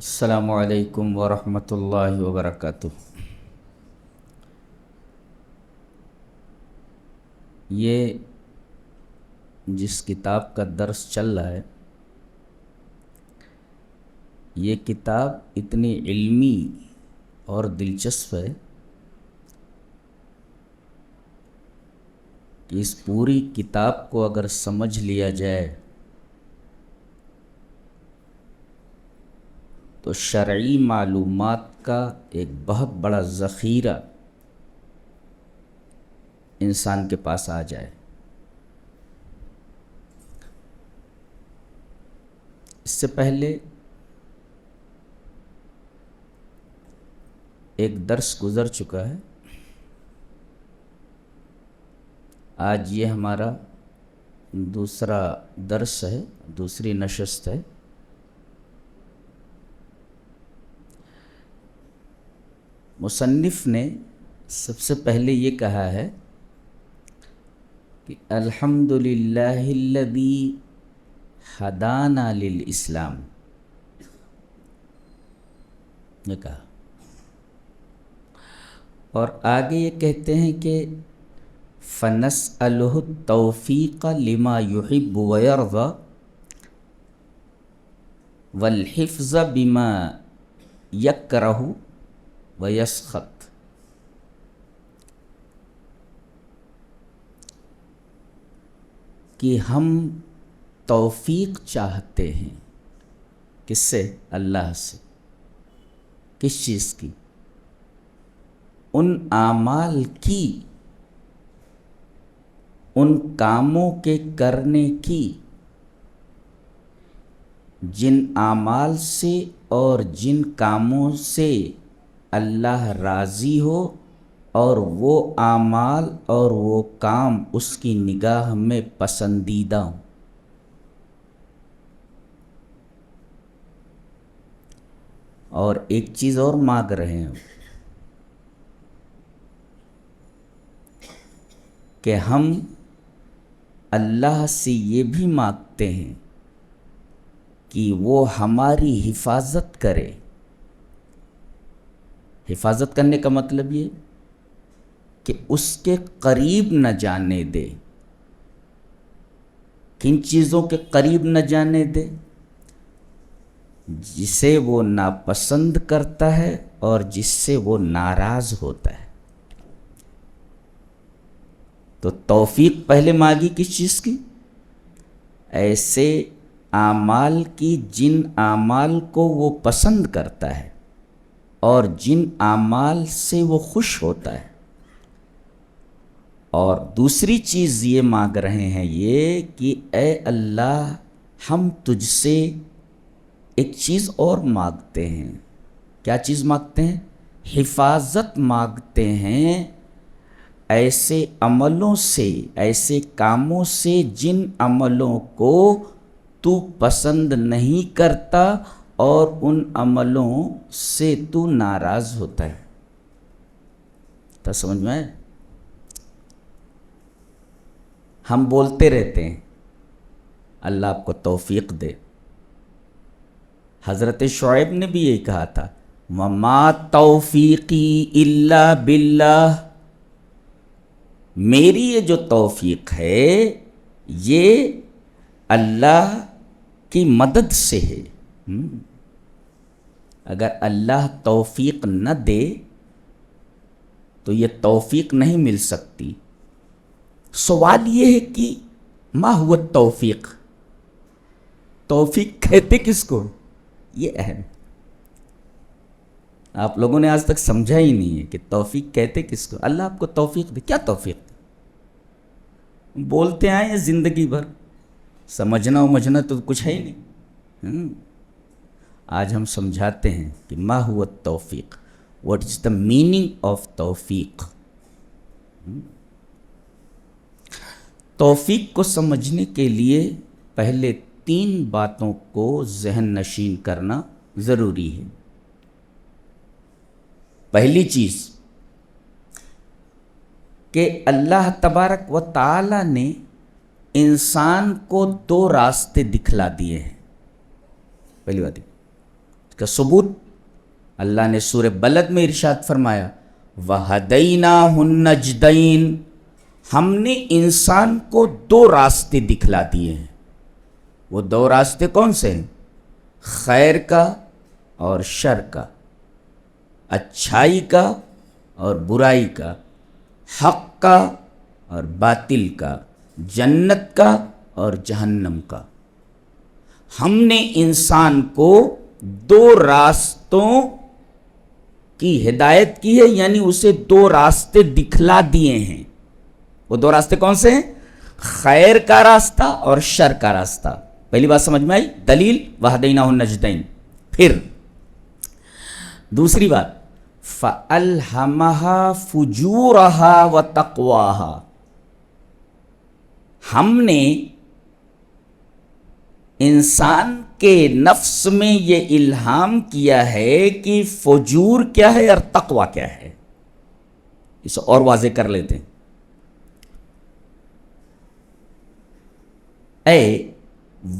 السلام علیکم ورحمۃ اللہ وبرکاتہ۔ یہ جس کتاب کا درس چل رہا ہے، یہ کتاب اتنی علمی اور دلچسپ ہے کہ اس پوری کتاب کو اگر سمجھ لیا جائے تو شرعی معلومات کا ایک بہت بڑا ذخیرہ انسان کے پاس آ جائے۔ اس سے پہلے ایک درس گزر چکا ہے، آج یہ ہمارا دوسرا درس ہے، دوسری نشست ہے۔ مصنف نے سب سے پہلے یہ کہا ہے کہ الحمدللہ الذی ہدانا للاسلام، یہ کہا، اور آگے یہ کہتے ہیں کہ فنسألہ التوفیق لما یحب ویرضی والحفظ بما یکرہ ویسخط۔ کہ ہم توفیق چاہتے ہیں، کس سے؟ اللہ سے۔ کس چیز کی؟ ان اعمال کی، ان کاموں کے کرنے کی جن اعمال سے اور جن کاموں سے اللہ راضی ہو، اور وہ اعمال اور وہ کام اس کی نگاہ میں پسندیدہ ہوں۔ اور ایک چیز اور مانگ رہے ہیں کہ ہم اللہ سے یہ بھی مانگتے ہیں کہ وہ ہماری حفاظت کرے۔ حفاظت کرنے کا مطلب یہ کہ اس کے قریب نہ جانے دے۔ کن چیزوں کے قریب نہ جانے دے؟ جسے وہ ناپسند کرتا ہے اور جس سے وہ ناراض ہوتا ہے۔ تو توفیق پہلے مانگی کس چیز کی؟ ایسے اعمال کی جن اعمال کو وہ پسند کرتا ہے اور جن اعمال سے وہ خوش ہوتا ہے۔ اور دوسری چیز یہ مانگ رہے ہیں یہ کہ اے اللہ، ہم تجھ سے ایک چیز اور مانگتے ہیں۔ کیا چیز مانگتے ہیں؟ حفاظت مانگتے ہیں ایسے عملوں سے، ایسے کاموں سے جن عملوں کو تو پسند نہیں کرتا اور ان عملوں سے تو ناراض ہوتا ہے۔ تو سمجھ میں آئے؟ ہم بولتے رہتے ہیں اللہ آپ کو توفیق دے۔ حضرت شعیب نے بھی یہی کہا تھا، وَمَا تَوْفِيقِي إِلَّا بِاللَّهِ، میری یہ جو توفیق ہے یہ اللہ کی مدد سے ہے۔ اگر اللہ توفیق نہ دے تو یہ توفیق نہیں مل سکتی۔ سوال یہ ہے کہ ما هو التوفیق، توفیق کہتے کس کو؟ یہ اہم، آپ لوگوں نے آج تک سمجھا ہی نہیں ہے کہ توفیق کہتے کس کو۔ اللہ آپ کو توفیق دے، کیا توفیق دے؟ بولتے آئے ہیں زندگی بھر، سمجھنا ومجھنا تو کچھ ہے ہی نہیں۔ آج ہم سمجھاتے ہیں کہ ما هو التوفیق، what is the meaning of توفیق۔ توفیق کو سمجھنے کے لیے پہلے 3 باتوں کو ذہن نشین کرنا ضروری ہے۔ پہلی چیز کہ اللہ تبارک و تعالی نے انسان کو 2 راستے دکھلا دیے ہیں۔ پہلی بات کا ثبوت اللہ نے سورہ بلد میں ارشاد فرمایا وَهَدَيْنَاهُ النَّجْدَيْنِ، ہم نے انسان کو دو راستے دکھلا دیے ہیں۔ وہ دو راستے کون سے ہیں؟ خیر کا اور شر کا، اچھائی کا اور برائی کا، حق کا اور باطل کا، جنت کا اور جہنم کا۔ ہم نے انسان کو دو راستوں کی ہدایت کی ہے، یعنی اسے دو راستے دکھلا دیے ہیں۔ وہ دو راستے کون سے ہیں؟ خیر کا راستہ اور شر کا راستہ۔ پہلی بات سمجھ میں آئی؟ دلیل وَهَدَيْنَاهُ النَّجْدَيْنِ۔ پھر دوسری بات فَأَلْهَمَهَا فُجُورَهَا وَتَقْوَاهَا، ہم نے انسان کے نفس میں یہ الہام کیا ہے کہ فجور کیا ہے اور تقوی کیا ہے۔ اسے اور واضح کر لیتے ہیں۔ اے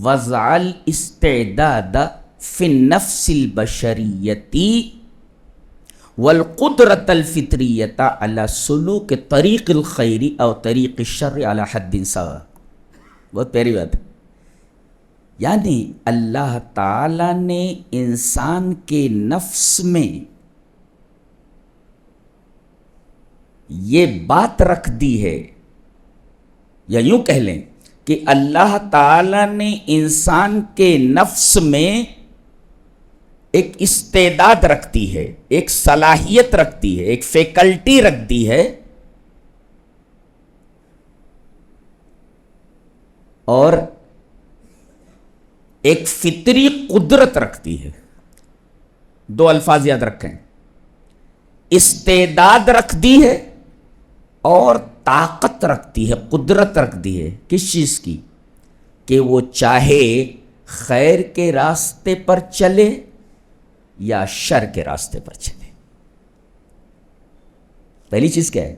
وضع الاستعداد فی النفس البشریتی والقدرت الفطریت علی سلوک طریق الخیر او طریق الشر علی حد سواء۔ بہت پیاری بات ہے، یعنی اللہ تعالی نے انسان کے نفس میں یہ بات رکھ دی ہے، یا یوں کہہ لیں کہ اللہ تعالی نے انسان کے نفس میں ایک استعداد رکھتی ہے، ایک صلاحیت رکھتی ہے، ایک فیکلٹی رکھ دی ہے، اور ایک فطری قدرت رکھتی ہے۔ دو الفاظ یاد رکھیں، استعداد رکھ دی ہے اور طاقت رکھتی ہے، قدرت رکھ دی ہے۔ کس چیز کی؟ کہ وہ چاہے خیر کے راستے پر چلے یا شر کے راستے پر چلے۔ پہلی چیز کیا ہے؟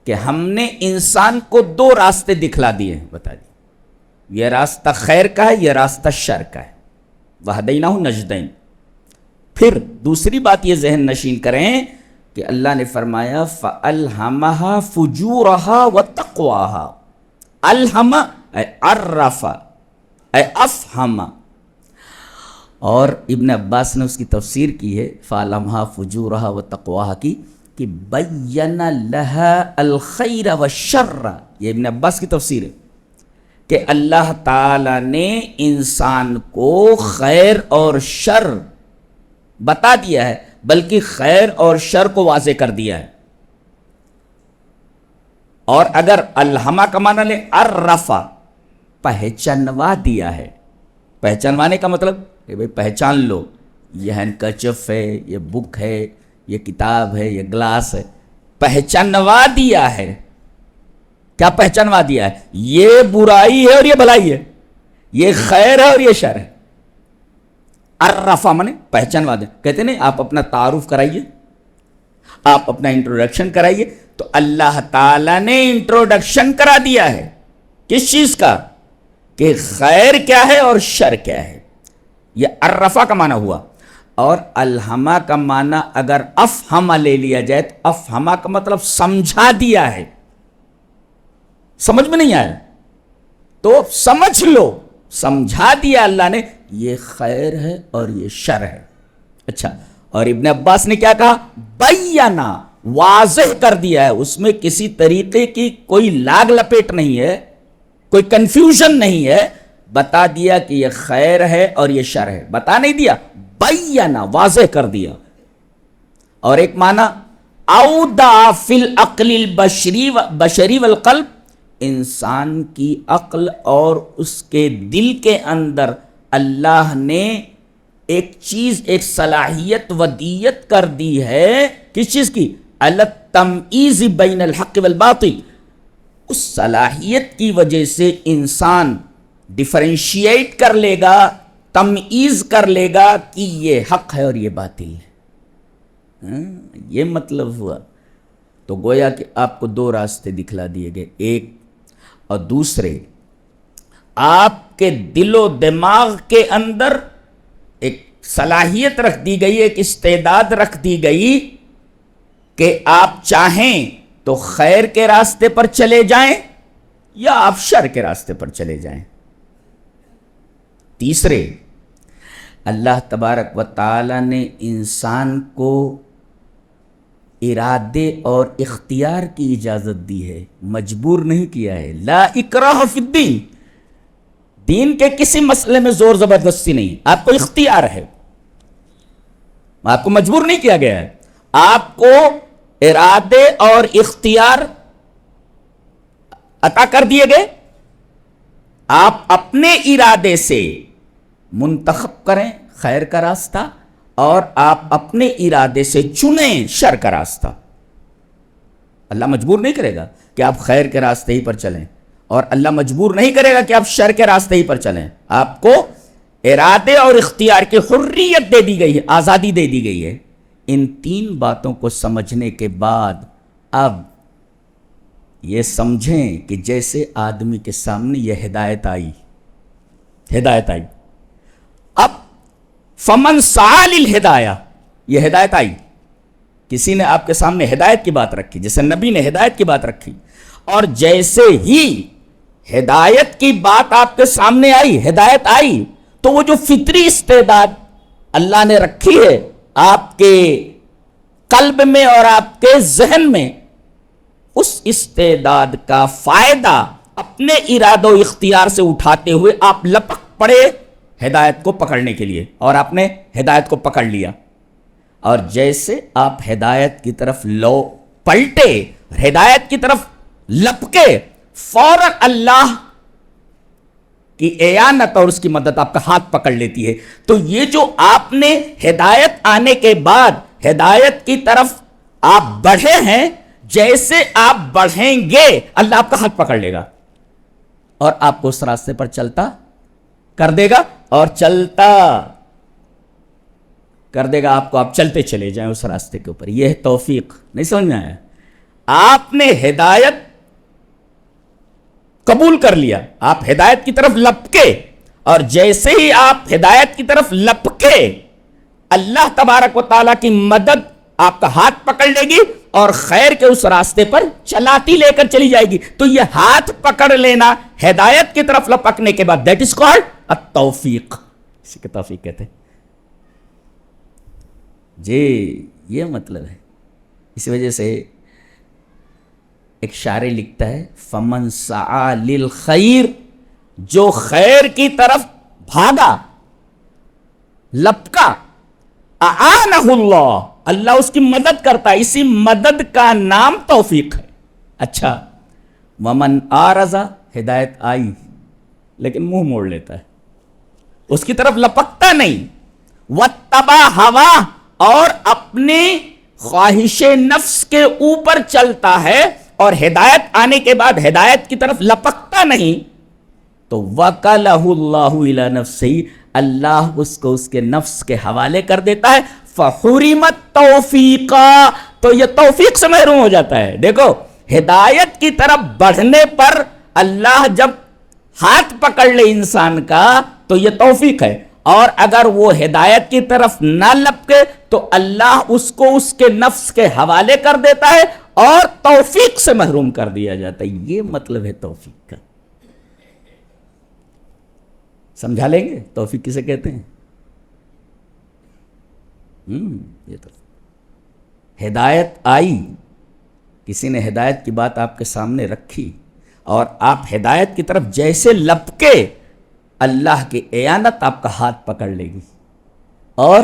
کہ ہم نے انسان کو دو راستے دکھلا دیے ہیں، بتا دیے یہ راستہ خیر کا ہے، یہ راستہ شر کا ہے۔ وَهَدَيْنَاهُ النَّجْدَيْنِ۔ پھر دوسری بات یہ ذہن نشین کریں کہ اللہ نے فرمایا فَأَلْهَمَهَا فُجُورَهَا وَتَقْوَاهَا۔ الہم اے عرف اے افہم، اور ابن عباس نے اس کی تفسیر کی ہے فَأَلْهَمَهَا فُجُورَهَا وَتَقْوَاهَا کی، کہ بَيَّنَ لَهَا الْخَيْرَ وَالشَّرَّ۔ یہ ابن عباس کی تفسیر ہے کہ اللہ تعالی نے انسان کو خیر اور شر بتا دیا ہے، بلکہ خیر اور شر کو واضح کر دیا ہے۔ اور اگر الہما کا معنی لے عرفا، پہچانوا دیا ہے۔ پہچانوانے کا مطلب کہ بھئی پہچان لو، یہ ہینڈکرچف ہے، یہ بک ہے، یہ کتاب ہے، یہ گلاس ہے، پہچانوا دیا ہے۔ کیا پہچانوا دیا ہے؟ یہ برائی ہے اور یہ بھلائی ہے، یہ خیر ہے اور یہ شر ہے۔ عرفا مانے پہچانوا دے۔ کہتے نہیں آپ اپنا تعارف کرائیے، آپ اپنا انٹروڈکشن کرائیے، تو اللہ تعالیٰ نے انٹروڈکشن کرا دیا ہے۔ کس چیز کا؟ کہ خیر کیا ہے اور شر کیا ہے۔ یہ عرفا کا معنی ہوا۔ اور الہما کا معنی اگر افہما لے لیا جائے تو افہما کا مطلب سمجھا دیا ہے۔ سمجھ میں نہیں آیا تو سمجھ لو، سمجھا دیا اللہ نے، یہ خیر ہے اور یہ شر ہے۔ اچھا، اور ابن عباس نے کیا کہا؟ بینا، واضح کر دیا ہے، اس میں کسی طریقے کی کوئی لاگ لپیٹ نہیں ہے، کوئی کنفیوژن نہیں ہے، بتا دیا کہ یہ خیر ہے اور یہ شر ہے۔ بتا نہیں دیا، بینا، واضح کر دیا۔ اور ایک معنی اودع فی العقل البشری والقلب، انسان کی عقل اور اس کے دل کے اندر اللہ نے ایک چیز، ایک صلاحیت ودیت کر دی ہے۔ کس چیز کی؟ التمییز بین الحق والباطل۔ اس صلاحیت کی وجہ سے انسان ڈیفرینشیٹ کر لے گا، تمییز کر لے گا کہ یہ حق ہے اور یہ باطل ہے۔ یہ مطلب ہوا۔ تو گویا کہ آپ کو دو راستے دکھلا دیے گئے، ایک اور دوسرے آپ کے دل و دماغ کے اندر ایک صلاحیت رکھ دی گئی، ایک استعداد رکھ دی گئی کہ آپ چاہیں تو خیر کے راستے پر چلے جائیں یا آپ شر کے راستے پر چلے جائیں۔ تیسرے، اللہ تبارک و تعالی نے انسان کو ارادے اور اختیار کی اجازت دی ہے، مجبور نہیں کیا ہے۔ لا اکراہ فی الدین، دین کے کسی مسئلے میں زور زبردستی نہیں، آپ کو اختیار ہے، آپ کو مجبور نہیں کیا گیا ہے، آپ کو ارادے اور اختیار عطا کر دیے گئے، آپ اپنے ارادے سے منتخب کریں خیر کا راستہ اور آپ اپنے ارادے سے چنیں شر کا راستہ۔ اللہ مجبور نہیں کرے گا کہ آپ خیر کے راستے ہی پر چلیں، اور اللہ مجبور نہیں کرے گا کہ آپ شر کے راستے ہی پر چلیں۔ آپ کو ارادے اور اختیار کی حریت دے دی گئی ہے، آزادی دے دی گئی ہے۔ ان تین باتوں کو سمجھنے کے بعد اب یہ سمجھیں کہ جیسے آدمی کے سامنے یہ ہدایت آئی، اب فمن سعی للہدایہ، یہ ہدایت آئی، کسی نے آپ کے سامنے ہدایت کی بات رکھی، جیسے نبی نے ہدایت کی بات رکھی، اور جیسے ہی ہدایت کی بات آپ کے سامنے آئی، ہدایت آئی، تو وہ جو فطری استعداد اللہ نے رکھی ہے آپ کے قلب میں اور آپ کے ذہن میں، اس استعداد کا فائدہ اپنے ارادہ و اختیار سے اٹھاتے ہوئے آپ لپک پڑے ہدایت کو پکڑنے کے لیے، اور آپ نے ہدایت کو پکڑ لیا، اور جیسے آپ ہدایت کی طرف پلٹے، ہدایت کی طرف لپکے، فوراً اللہ کی اعانت اور اس کی مدد آپ کا ہاتھ پکڑ لیتی ہے۔ تو یہ جو آپ نے ہدایت آنے کے بعد ہدایت کی طرف آپ بڑھے ہیں، جیسے آپ بڑھیں گے اللہ آپ کا ہاتھ پکڑ لے گا اور آپ کو اس راستے پر چلتا کر دے گا، اور چلتا کر دے گا آپ کو، آپ چلتے چلے جائیں اس راستے کے اوپر۔ یہ ہے توفیق، نہیں سمجھ میں آیا؟ آپ نے ہدایت قبول کر لیا، آپ ہدایت کی طرف لپکے، اور جیسے ہی آپ ہدایت کی طرف لپکے اللہ تبارک و تعالیٰ کی مدد آپ کا ہاتھ پکڑ لے گی اور خیر کے اس راستے پر چلاتی لے کر چلی جائے گی۔ تو یہ ہاتھ پکڑ لینا ہدایت کی طرف لپکنے کے بعد، دیٹ از کالڈ التوفیق، اسی کے توفیق کہتے ہیں جی۔ یہ مطلب ہے، اسی وجہ سے ایک شاعر لکھتا ہے فمن سعی للخیر، جو خیر کی طرف بھاگا لپکا، اعانہ اللہ، اللہ اس کی مدد کرتا ہے، اسی مدد کا نام توفیق ہے۔ اچھا، ومن اعرض، ہدایت آئی لیکن منہ موڑ لیتا ہے، اس کی طرف لپکتا نہیں، واتبع ہوا، اور اپنے خواہش نفس کے اوپر چلتا ہے اور ہدایت آنے کے بعد ہدایت کی طرف لپکتا نہیں، تو وکلہ اللہ الی نفسہ، اللہ اس کو اس کے نفس کے حوالے کر دیتا ہے، فحرمت توفیقا، تو یہ توفیق سے محروم ہو جاتا ہے۔ دیکھو، ہدایت کی طرف بڑھنے پر اللہ جب ہاتھ پکڑ لے انسان کا تو یہ توفیق ہے، اور اگر وہ ہدایت کی طرف نہ لپکے تو اللہ اس کو اس کے نفس کے حوالے کر دیتا ہے اور توفیق سے محروم کر دیا جاتا ہے۔ یہ مطلب ہے توفیق کا۔ سمجھا لیں گے توفیق کسے کہتے ہیں؟ یہ تو ہدایت آئی، کسی نے ہدایت کی بات آپ کے سامنے رکھی اور آپ ہدایت کی طرف جیسے لپکے، اللہ کی اعانت آپ کا ہاتھ پکڑ لے گی اور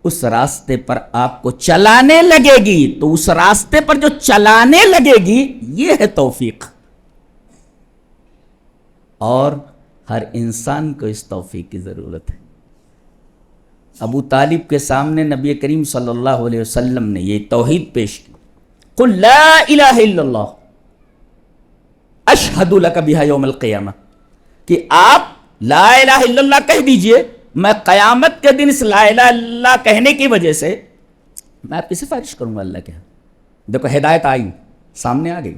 اس راستے پر آپ کو چلانے لگے گی۔ تو اس راستے پر جو چلانے لگے گی یہ ہے توفیق، اور ہر انسان کو اس توفیق کی ضرورت ہے۔ ابو طالب کے سامنے نبی کریم صلی اللہ علیہ وسلم نے یہ توحید پیش کی، قل لا الہ الا اللہ اشہد لک بہا یوم القیامہ، کہ آپ لا الہ الا اللہ کہہ دیجئے، میں قیامت کے دن اس لا الہ الا اللہ کہنے کی وجہ سے میں آپ کی سفارش کروں گا اللہ کے ہاں۔ دیکھو ہدایت آئی، سامنے آ گئی،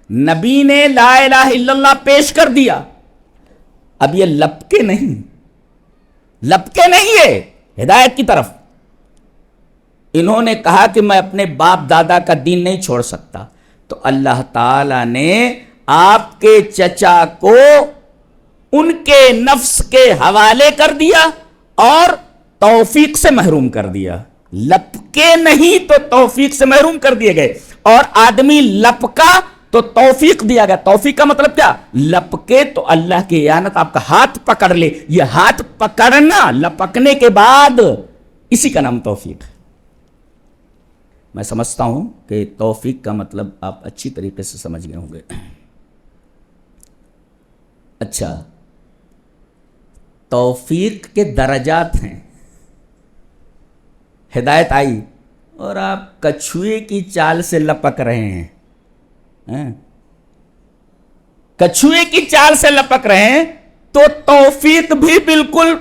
نبی نے لا الہ الا اللہ پیش کر دیا، اب یہ لپکے نہیں ہے، ہدایت کی طرف. انہوں نے کہا کہ میں اپنے باپ دادا کا دین نہیں چھوڑ سکتا، تو اللہ تعالی نے آپ کے چچا کو ان کے نفس کے حوالے کر دیا اور توفیق سے محروم کر دیا. لپکے نہیں تو توفیق سے محروم کر دیے گئے، اور آدمی لپکا تو توفیق دیا گیا. توفیق کا مطلب کیا؟ لپکے تو اللہ کی اعانت، آپ کا ہاتھ پکڑ لے. یہ ہاتھ پکڑنا لپکنے کے بعد، اسی کا نام توفیق ہے. میں سمجھتا ہوں کہ توفیق کا مطلب آپ اچھی طریقے سے سمجھ گئے ہوں گے. اچھا، توفیق کے درجات ہیں. ہدایت آئی اور آپ کچھوے کی چال سے لپک رہے ہیں، کچھوے کی چال سے لپک رہے ہیں، تو توفیق بھی بالکل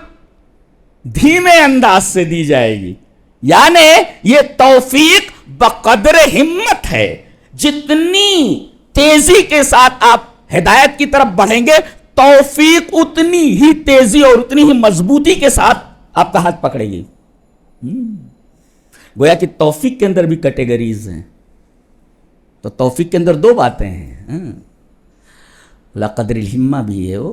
دھیمے انداز سے دی جائے گی. یعنی یہ توفیق بقدر ہمت ہے. جتنی تیزی کے ساتھ آپ ہدایت کی طرف بڑھیں گے، توفیق اتنی ہی تیزی اور اتنی ہی مضبوطی کے ساتھ آپ کا ہاتھ پکڑے گی. گویا کہ توفیق کے اندر بھی کیٹیگریز ہیں. تو توفیق کے اندر دو باتیں ہیں، قدر الہمہ بھی ہے وہ.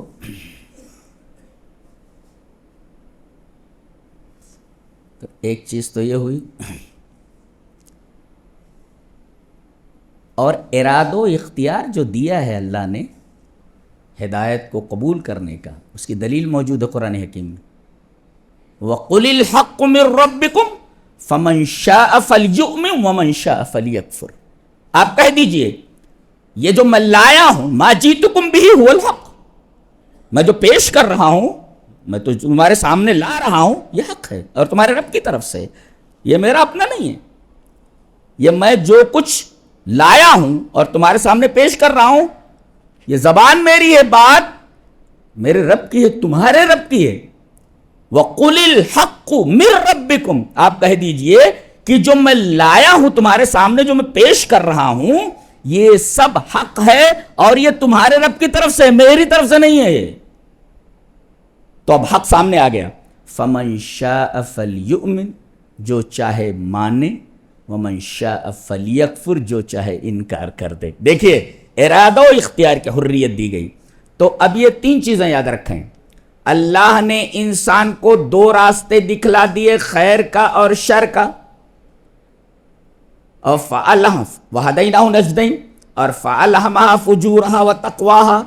تو ایک چیز تو یہ ہوئی، اور ارادہ و اختیار جو دیا ہے اللہ نے ہدایت کو قبول کرنے کا، اس کی دلیل موجود ہے قرآن حکیم میں. وَقُلِ الْحَقُّ مِن رَبِّكُمْ فَمَنْ شَاءَ فَلْيُؤْمِنْ وَمَنْ شَاءَ فَلْيَكْفُرْ. آپ کہہ دیجئے یہ جو میں لایا ہوں، مَا جِئْتُكُمْ بِهِ هُوَ الْحَقُّ، میں جو پیش کر رہا ہوں، میں تو تمہارے سامنے لا رہا ہوں، یہ حق ہے اور تمہارے رب کی طرف سے. یہ میرا اپنا نہیں ہے، یہ میں جو کچھ لایا ہوں اور تمہارے سامنے پیش کر رہا ہوں، یہ زبان میری ہے، بات میرے رب کی ہے، تمہارے رب کی ہے. وَقُلِ الْحَقُّ مِن رَبِّكُمْ، آپ کہہ دیجئے کہ جو میں لایا ہوں تمہارے سامنے، جو میں پیش کر رہا ہوں، یہ سب حق ہے اور یہ تمہارے رب کی طرف سے، میری طرف سے نہیں ہے. تو اب حق سامنے آ گیا. فَمَنْ شَاءَ فَلْيُؤْمِنْ، جو چاہے مانے، وَمَنْ شَاءَ فَلْيَكْفُرْ، جو چاہے انکار کر دے. دیکھیے ارادہ و اختیار کی حریت دی گئی. تو اب یہ تین چیزیں یاد رکھیں. اللہ نے انسان کو دو راستے دکھلا دیے، خیر کا اور شر کا. اور فَأَلْهَمَ وَهَدَيْنَاهُ النَّجْدَيْنِ، اور فَأَلْهَمَهَا فُجُورَهَا وَتَقْوَاهَا.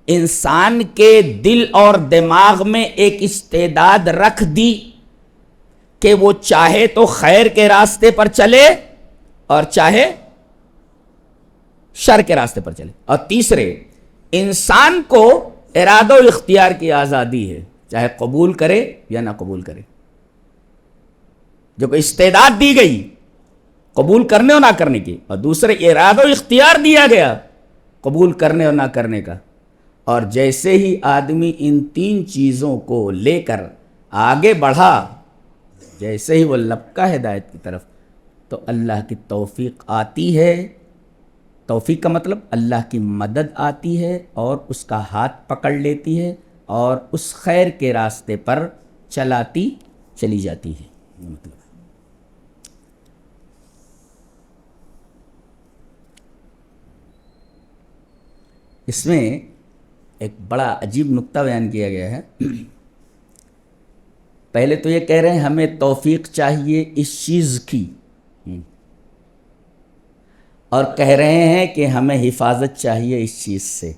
انسان کے دل اور دماغ میں ایک استعداد رکھ دی کہ وہ چاہے تو خیر کے راستے پر چلے اور چاہے شر کے راستے پر چلے. اور تیسرے، انسان کو ارادہ و اختیار کی آزادی ہے، چاہے قبول کرے یا نہ قبول کرے. جو کہ استعداد دی گئی قبول کرنے اور نہ کرنے کی، اور دوسرے ارادہ و اختیار دیا گیا قبول کرنے اور نہ کرنے کا. اور جیسے ہی آدمی ان تین چیزوں کو لے کر آگے بڑھا، جیسے ہی وہ لپکا ہدایت کی طرف، تو اللہ کی توفیق آتی ہے. توفیق کا مطلب اللہ کی مدد آتی ہے اور اس کا ہاتھ پکڑ لیتی ہے اور اس خیر کے راستے پر چلاتی چلی جاتی ہے. مطلب اس میں ایک بڑا عجیب نکتہ بیان کیا گیا ہے. پہلے تو یہ کہہ رہے ہیں ہمیں توفیق چاہیے اس چیز کی، اور کہہ رہے ہیں کہ ہمیں حفاظت چاہیے اس چیز سے.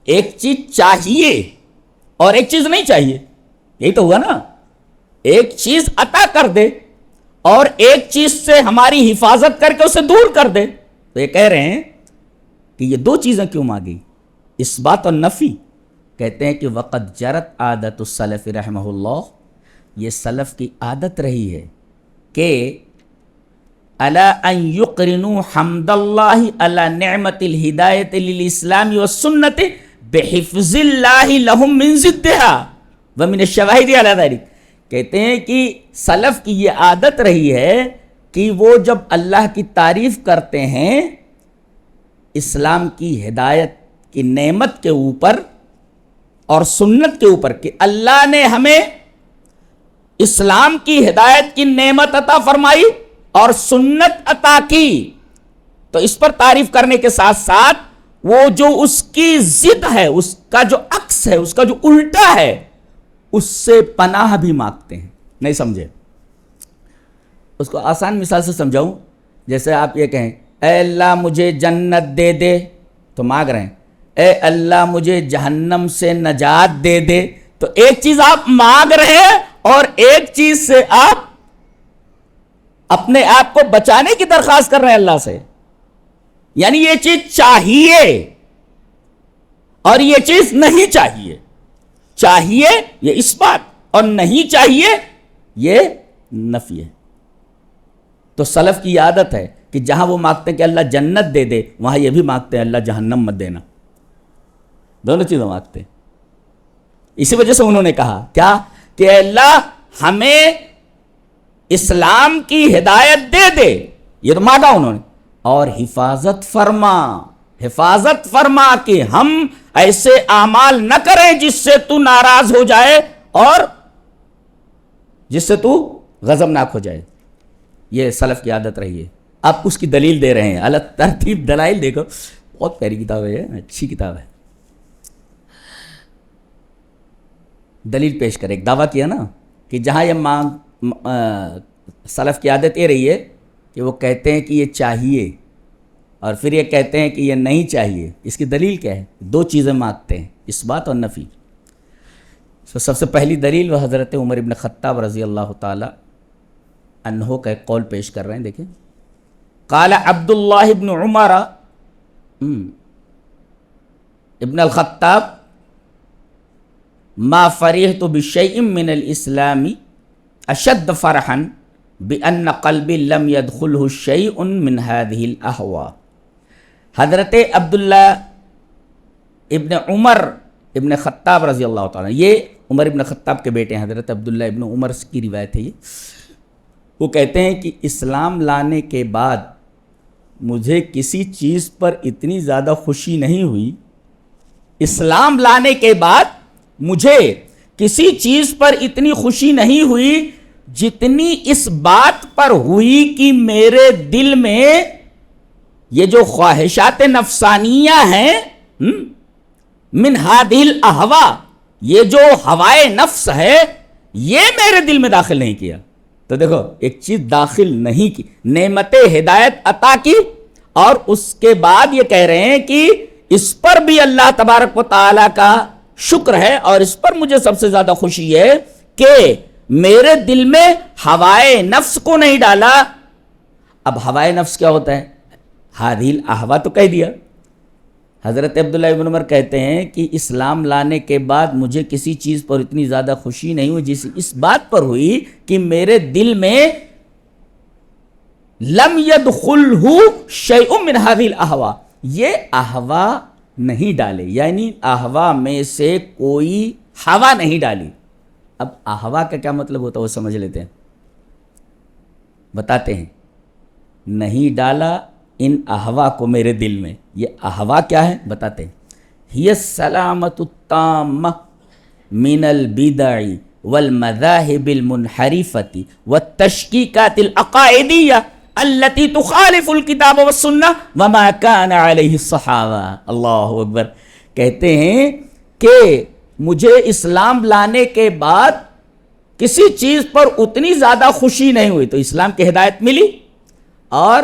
ایک چیز چاہیے اور ایک چیز نہیں چاہیے، یہی تو ہوا نا. ایک چیز عطا کر دے اور ایک چیز سے ہماری حفاظت کر کے اسے دور کر دے. تو یہ کہہ رہے ہیں کہ یہ دو چیزیں کیوں مانگی، اس بات اور نفی. کہتے ہیں کہ وقد جرت عادت السلف رحمہ اللہ، یہ سلف کی عادت رہی ہے کہ الا ان یقرنوا حمد اللہ علی نعمت الہدایت للاسلام والسنت بحفظ اللہ لہم من ضدها ومن الشواہد علی ذلک. کہتے ہیں کہ سلف کی یہ عادت رہی ہے کہ وہ جب اللہ کی تعریف کرتے ہیں اسلام کی ہدایت کی نعمت کے اوپر اور سنت کے اوپر، کہ اللہ نے ہمیں اسلام کی ہدایت کی نعمت عطا فرمائی اور سنت عطا کی، تو اس پر تعریف کرنے کے ساتھ ساتھ وہ جو اس کی ضد ہے، اس کا جو عکس ہے، اس کا جو الٹا ہے، اس سے پناہ بھی مانگتے ہیں۔ نہیں سمجھے؟ اس کو آسان مثال سے سمجھاؤں، جیسے آپ یہ کہیں اے اللہ مجھے جنت دے دے، تو مانگ رہے ہیں اے اللہ مجھے جہنم سے نجات دے دے، تو ایک چیز آپ مانگ رہے ہیں اور ایک چیز سے آپ اپنے آپ کو بچانے کی درخواست کر رہے ہیں اللہ سے۔ یعنی یہ چیز چاہیے اور یہ چیز نہیں چاہیے، چاہیے یہ اس بات اور نہیں چاہیے یہ نفی ہے۔ تو سلف کی عادت ہے کہ جہاں وہ مانگتے ہیں کہ اللہ جنت دے دے، وہاں یہ بھی مانگتے ہیں اللہ جہنم مت دینا، دونوں چیزیں مانگتے ہیں۔ اسی وجہ سے انہوں نے کہا کیا کہ اے اللہ ہمیں اسلام کی ہدایت دے دے، یہ تو مانگا انہوں نے، اور حفاظت فرما کہ ہم ایسے اعمال نہ کریں جس سے تو ناراض ہو جائے اور جس سے تو غضبناک ہو جائے۔ یہ سلف کی عادت رہی ہے۔ آپ اس کی دلیل دے رہے ہیں، الگ ترتیب دلائل دیکھو، بہت پیاری کتاب ہے، اچھی کتاب ہے۔ دلیل پیش کرے، ایک دعویٰ کیا نا کہ جہاں یہ سلف کی عادت یہ رہی ہے کہ وہ کہتے ہیں کہ یہ چاہیے اور پھر یہ کہتے ہیں کہ یہ نہیں چاہیے، اس کی دلیل کیا ہے؟ دو چیزیں مانگتے ہیں، اثبات اور نفی۔ سب سے پہلی دلیل وہ حضرت عمر ابن خطاب رضی اللہ تعالی عنہ کا ایک قول پیش کر رہے ہیں، دیکھیں۔ قال عبداللہ ابن عمر ابن الخطاب ما فرحت بشيء من الاسلام اشد فرحا بان قلبی لم يدخله شيء من هذه الاهواء۔ حضرت عبداللہ ابن عمر ابن خطاب رضی اللہ تعالیٰ، یہ عمر ابن خطاب کے بیٹے ہیں، حضرت عبداللہ ابن عمر کی روایت ہے یہ۔ وہ کہتے ہیں کہ اسلام لانے کے بعد مجھے کسی چیز پر اتنی زیادہ خوشی نہیں ہوئی، اسلام لانے کے بعد مجھے کسی چیز پر اتنی خوشی نہیں ہوئی جتنی اس بات پر ہوئی کہ میرے دل میں یہ جو خواہشات نفسانیہ ہیں، من هذه الاهواء، یہ جو ہوائے نفس ہے، یہ میرے دل میں داخل نہیں کیا۔ تو دیکھو ایک چیز داخل نہیں کی، نعمت ہدایت عطا کی، اور اس کے بعد یہ کہہ رہے ہیں کہ اس پر بھی اللہ تبارک و تعالی کا شکر ہے اور اس پر مجھے سب سے زیادہ خوشی ہے کہ میرے دل میں ہوائے نفس کو نہیں ڈالا۔ اب ہوائے نفس کیا ہوتا ہے؟ ہذیل الاہوا تو کہہ دیا۔ حضرت عبداللہ ابن عمر کہتے ہیں کہ اسلام لانے کے بعد مجھے کسی چیز پر اتنی زیادہ خوشی نہیں ہوئی جس اس بات پر ہوئی کہ میرے دل میں لم يدخلہ شیء من هذه الاہوا، یہ اہوا نہیں ڈالے، یعنی اہوا میں سے کوئی ہوا نہیں ڈالی۔ اب اہوا کا کیا مطلب ہوتا ہے وہ سمجھ لیتے ہیں، بتاتے ہیں۔ نہیں ڈالا ان اہوا کو میرے دل میں، یہ اہوا کیا ہے بتاتے ہیں۔ ہی السلامۃ التامہ من البدع والمذاہب المنحرفۃ والتشکیکات العقائدیہ التي تخالف الکتاب والسنہ وما كان علیہ الصحابہ۔ اللہ اکبر۔ کہتے ہیں کہ مجھے اسلام لانے کے بعد کسی چیز پر اتنی زیادہ خوشی نہیں ہوئی، تو اسلام کی ہدایت ملی، اور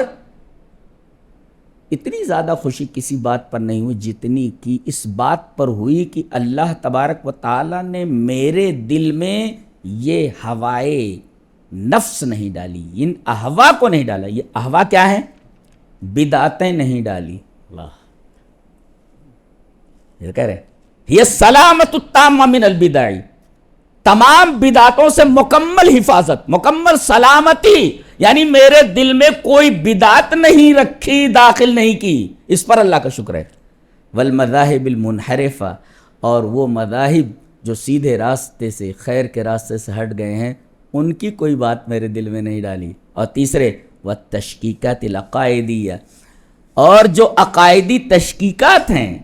اتنی زیادہ خوشی کسی بات پر نہیں ہوئی جتنی کی اس بات پر ہوئی کہ اللہ تبارک و تعالی نے میرے دل میں یہ ہوائے نفس نہیں ڈالی، ان اہوا کو نہیں ڈالا۔ یہ اہوا کیا ہے؟ بدعتیں نہیں ڈالی۔ اللہ یہ کہہ رہے یہ سلامت التامہ من البدع، تمام بدعتوں سے مکمل حفاظت، مکمل سلامتی، یعنی میرے دل میں کوئی بدعت نہیں رکھی، داخل نہیں کی، اس پر اللہ کا شکر ہے۔ والمذاہب المنحرفہ، اور وہ مذاہب جو سیدھے راستے سے، خیر کے راستے سے ہٹ گئے ہیں، ان کی کوئی بات میرے دل میں نہیں ڈالی۔ اور تیسرے والتشکیکات العقائدیہ، اور جو عقائدی تشکیکات ہیں،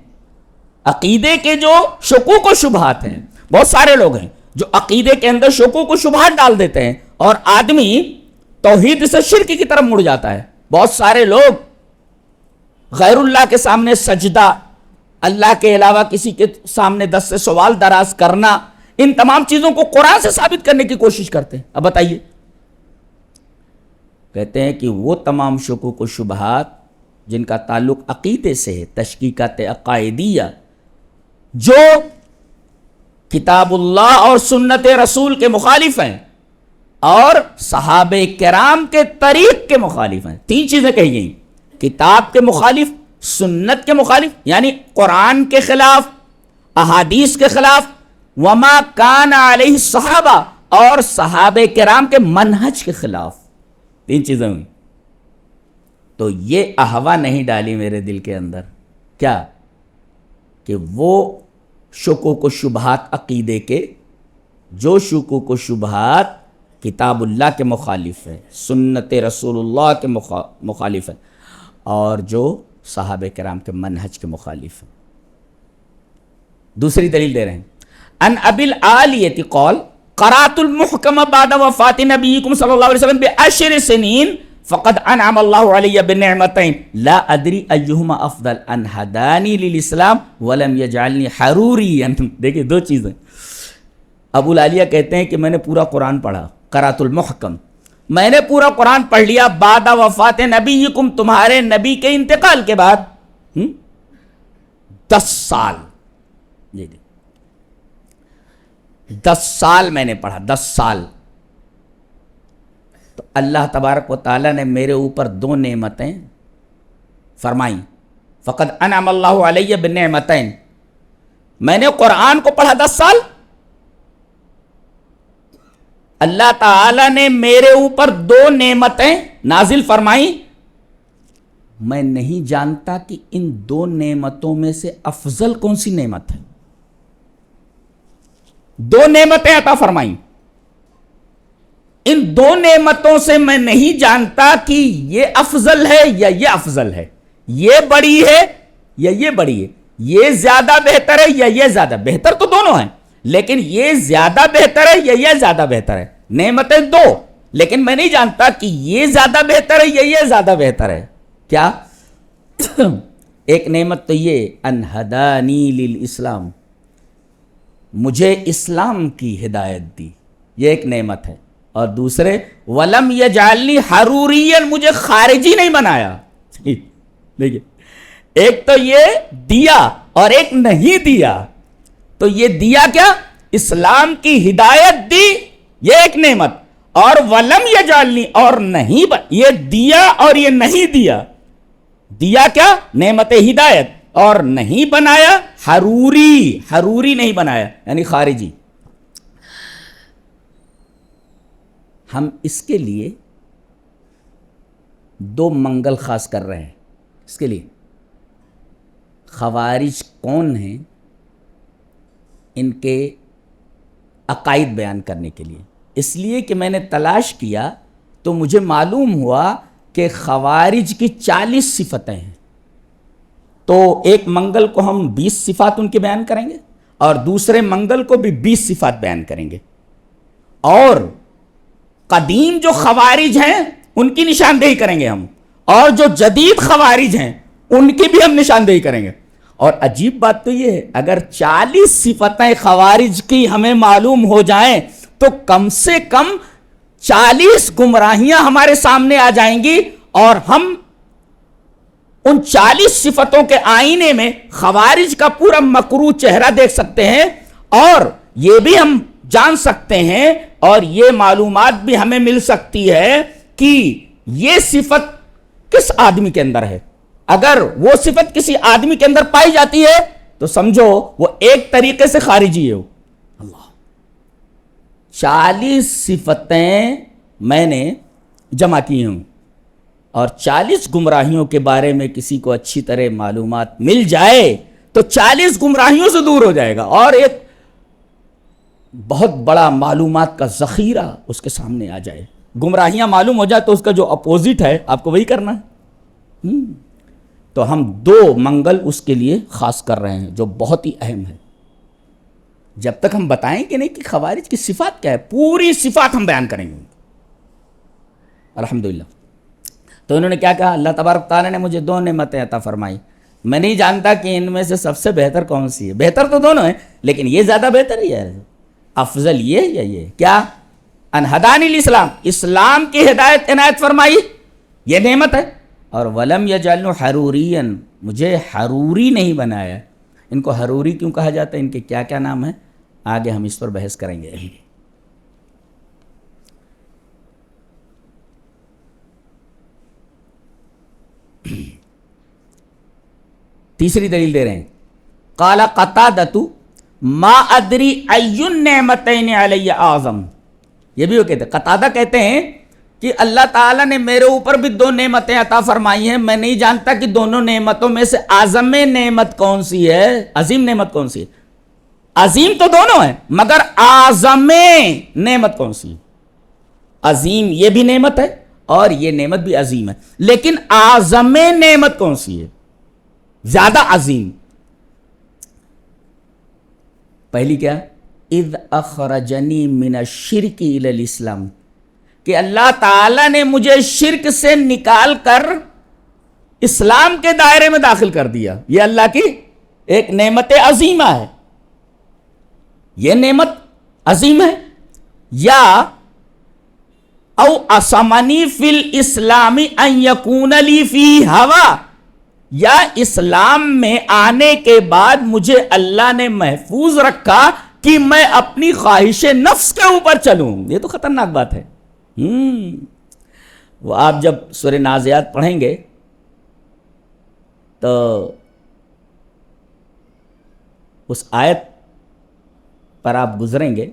عقیدے کے جو شکوک و شبہات ہیں، بہت سارے لوگ ہیں جو عقیدے کے اندر شکوک و شبہات ڈال دیتے ہیں اور آدمی توحید سے شرک کی طرف مڑ جاتا ہے. بہت سارے لوگ غیر اللہ کے سامنے سجدہ، اللہ کے علاوہ کسی کے سامنے دست سے سوال دراز کرنا، ان تمام چیزوں کو قرآن سے ثابت کرنے کی کوشش کرتے ہیں. اب بتائیے، کہتے ہیں کہ وہ تمام شکوک و شبہات جن کا تعلق عقیدے سے ہے، تشکیکات عقائدیہ، جو کتاب اللہ اور سنت رسول کے مخالف ہیں اور صحابہ کرام کے طریق کے مخالف ہیں. 3 چیزیں کہی گئیں: کتاب کے مخالف، سنت کے مخالف یعنی قرآن کے خلاف، احادیث کے خلاف، وما کان علیہ الصحابہ اور صحابہ کرام کے منہج کے خلاف. 3 چیزیں ہوئی. تو یہ احوا نہیں ڈالی میرے دل کے اندر، کیا کہ وہ شکوک و شبہات عقیدے کے، جو شکوک و شبہات کتاب اللہ کے مخالف ہے، سنت رسول اللہ کے مخالف ہے، اور جو صحابہ کرام کے منہج کے مخالف ہے. دوسری دلیل دے رہے ہیں: ان ابی العالیۃ قال قرأت المحکم بعد وفات نبیکم صلی اللہ علیہ وسلم بعشر سنین فقد انعم اللہ علی بنعمتین لا ادری ایہما افضل ان ہدانی للاسلام ولم یجعلنی حروریا. دیکھیں 2 چیزیں. ابو العالیہ کہتے ہیں کہ میں نے پورا قرآن پڑھا، قرأت المحکم، میں نے پورا قرآن پڑھ لیا بعد وفات نبیکم، تمہارے نبی کے انتقال کے بعد 10 سال. جی 10 سال میں نے پڑھا، 10 سال. تو اللہ تبارک و تعالیٰ نے میرے اوپر 2 نعمتیں فرمائیں. فقد انعم اللہ علیہ بنعمتین، میں نے قرآن کو پڑھا 10 سال، اللہ تعالیٰ نے میرے اوپر 2 نعمتیں نازل فرمائیں. میں نہیں جانتا کہ ان 2 نعمتوں میں سے افضل کون سی نعمت ہے. 2 نعمتیں عطا فرمائیں، ان 2 نعمتوں سے میں نہیں جانتا کہ یہ افضل ہے یا یہ افضل ہے، یہ بڑی ہے یا یہ بڑی ہے، یہ زیادہ بہتر ہے یا یہ زیادہ بہتر. تو دونوں ہیں، لیکن یہ زیادہ بہتر ہے یا یہ زیادہ بہتر ہے. نعمتیں 2، لیکن میں نہیں جانتا کہ یہ زیادہ بہتر ہے یا یہ زیادہ بہتر ہے. کیا؟ ایک نعمت تو یہ ان ہدانی للاسلام، مجھے اسلام کی ہدایت دی، یہ ایک نعمت ہے. اور دوسرے ولم یجعلنی حروریا، مجھے خارجی نہیں بنایا. دیکھیے، ایک تو یہ دیا اور ایک نہیں دیا. تو یہ دیا کیا؟ اسلام کی ہدایت دی، یہ ایک نعمت. اور ولم یجعلنی، اور نہیں یہ دیا اور یہ نہیں دیا. دیا کیا؟ نعمت ہدایت، اور نہیں بنایا حروری، حروری نہیں بنایا یعنی خارجی. ہم اس کے لیے 2 منگل خاص کر رہے ہیں. اس کے لیے خوارج کون ہیں، ان کے عقائد بیان کرنے کے لیے. اس لیے کہ میں نے تلاش کیا تو مجھے معلوم ہوا کہ خوارج کی 40 صفتیں ہیں. تو ایک منگل کو ہم 20 صفات ان کے بیان کریں گے، اور دوسرے منگل کو بھی 20 صفات بیان کریں گے. اور قدیم جو خوارج ہیں ان کی نشاندہی کریں گے ہم، اور جو جدید خوارج ہیں ان کی بھی ہم نشاندہی کریں گے. اور عجیب بات تو یہ ہے، اگر 40 صفتیں خوارج کی ہمیں معلوم ہو جائیں تو کم سے کم 40 گمراہیاں ہمارے سامنے آ جائیں گی، اور ہم ان 40 صفتوں کے آئینے میں خوارج کا پورا مکروہ چہرہ دیکھ سکتے ہیں. اور یہ بھی ہم جان سکتے ہیں، اور یہ معلومات بھی ہمیں مل سکتی ہے کہ یہ صفت کس آدمی کے اندر ہے. اگر وہ صفت کسی آدمی کے اندر پائی جاتی ہے تو سمجھو وہ ایک طریقے سے خارجی ہے. اللہ، 40 صفتیں میں نے جمع کی ہوں، اور 40 گمراہیوں کے بارے میں کسی کو اچھی طرح معلومات مل جائے تو 40 گمراہیوں سے دور ہو جائے گا، اور ایک بہت بڑا معلومات کا ذخیرہ اس کے سامنے آ جائے. گمراہیاں معلوم ہو جائے تو اس کا جو اپوزٹ ہے آپ کو وہی کرنا ہے. تو ہم 2 منگل اس کے لیے خاص کر رہے ہیں جو بہت ہی اہم ہے. جب تک ہم بتائیں کہ نہیں کہ خوارج کی صفات کیا ہے، پوری صفات ہم بیان کریں گے الحمدللہ۔ تو انہوں نے کیا کہا، اللہ تبارک تعالیٰ نے مجھے 2 نعمتیں عطا فرمائی، میں نہیں جانتا کہ ان میں سے سب سے بہتر کون سی ہے۔ بہتر تو دونوں ہیں لیکن یہ زیادہ بہتر ہی ہے، افضل یہ یا یہ کیا، ان ہدانی الاسلام، اسلام کی ہدایت عنایت فرمائی، یہ نعمت ہے، اور ولم یجعلنی حروریا، مجھے حروری نہیں بنایا۔ ان کو حروری کیوں کہا جاتا ہے، ان کے کیا کیا نام ہیں، آگے ہم اس پر بحث کریں گے۔ تیسری دلیل دے رہے ہیں، قال قتادۃ ما ادری ای النعمتین علی اعظم، یہ بھی وہ کہتے ہیں، قتادہ کہتے ہیں کہ اللہ تعالیٰ نے میرے اوپر بھی 2 نعمتیں عطا فرمائی ہیں، میں نہیں جانتا کہ دونوں نعمتوں میں سے اعظم نعمت کون سی ہے، عظیم نعمت کون سی ہے۔ عظیم تو دونوں ہیں مگر اعظم نعمت کون سی ہے، عظیم یہ بھی نعمت ہے اور یہ نعمت بھی عظیم ہے، لیکن اعظم نعمت کون سی ہے، زیادہ عظیم۔ پہلی کیا، اذ اخرجنی من الشرک الی الاسلام، کہ اللہ تعالیٰ نے مجھے شرک سے نکال کر اسلام کے دائرے میں داخل کر دیا، یہ اللہ کی ایک نعمت عظیمہ ہے، یہ نعمت عظیم ہے۔ یا او اسمنی فی الاسلام ان یکون لی فی ہوا، یا اسلام میں آنے کے بعد مجھے اللہ نے محفوظ رکھا کہ میں اپنی خواہش نفس کے اوپر چلوں، یہ تو خطرناک بات ہے۔ وہ آپ جب سورہ نازعات پڑھیں گے تو اس آیت پر آپ گزریں گے،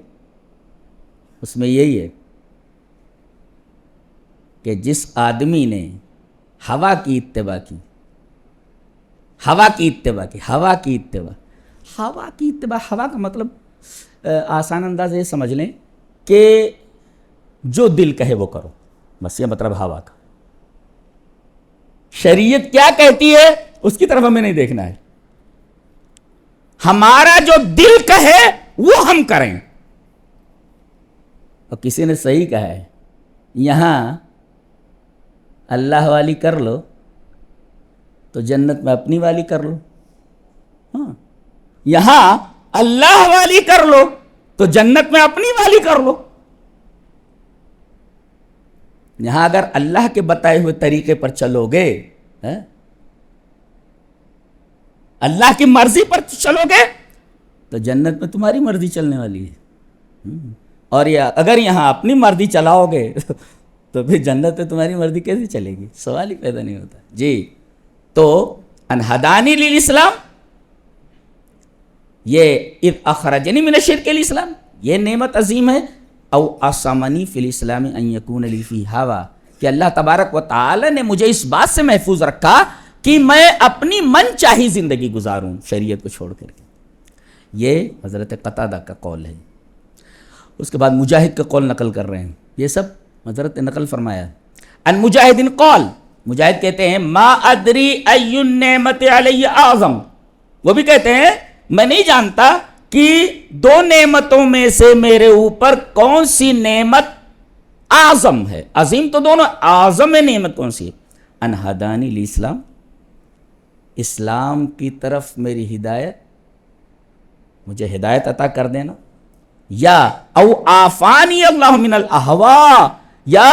اس میں یہی ہے کہ جس آدمی نے ہوا کی اتباع کی، ہوا کی اتباع، ہوا کا مطلب آسان انداز یہ سمجھ لیں کہ جو دل کہے وہ کرو، بس یہ مطلب ہوا کا۔ شریعت کیا کہتی ہے اس کی طرف ہمیں نہیں دیکھنا ہے، ہمارا جو دل کہے وہ ہم کریں۔ اور کسی نے صحیح کہا ہے، یہاں اللہ والی کر لو تو جنت میں اپنی والی کر لو، ہاں، یہاں اللہ والی کر لو تو جنت میں اپنی والی کر لو۔ یہاں اگر اللہ کے بتائے ہوئے طریقے پر چلو گے، اللہ کی مرضی پر چلو گے تو جنت میں تمہاری مرضی چلنے والی ہے، اور اگر یہاں اپنی مرضی چلاؤ گے تو پھر جنت میں تمہاری مرضی کیسے چلے گی، سوال ہی پیدا نہیں ہوتا۔ جی، تو ان ہدانی للاسلام، یہ اذ اخرجنی من الشرک الاسلام، یہ نعمت عظیم ہے۔ او اسمنی فی الاسلام ان یکون لی فی ہوا، کہ اللہ تبارک و تعالی نے مجھے اس بات سے محفوظ رکھا کہ میں اپنی من چاہی زندگی گزاروں شریعت کو چھوڑ کر کے۔ یہ حضرت قتادہ کا قول ہے۔ اس کے بعد مجاہد کا قول نقل کر رہے ہیں، یہ سب حضرت نے نقل فرمایا ہے۔ ان مجاہد قول، مجاہد کہتے ہیں ما ادری ای النعمت علی اعظم، وہ بھی کہتے ہیں میں نہیں جانتا کہ 2 نعمتوں میں سے میرے اوپر کون سی نعمت اعظم ہے، عظیم تو دونوں، اعظم نعمت کون سی ہے۔ ان ہدانی الاسلام، اسلام کی طرف میری ہدایت، مجھے ہدایت عطا کر دینا، یا او آفانی اللہ من الاہوا، یا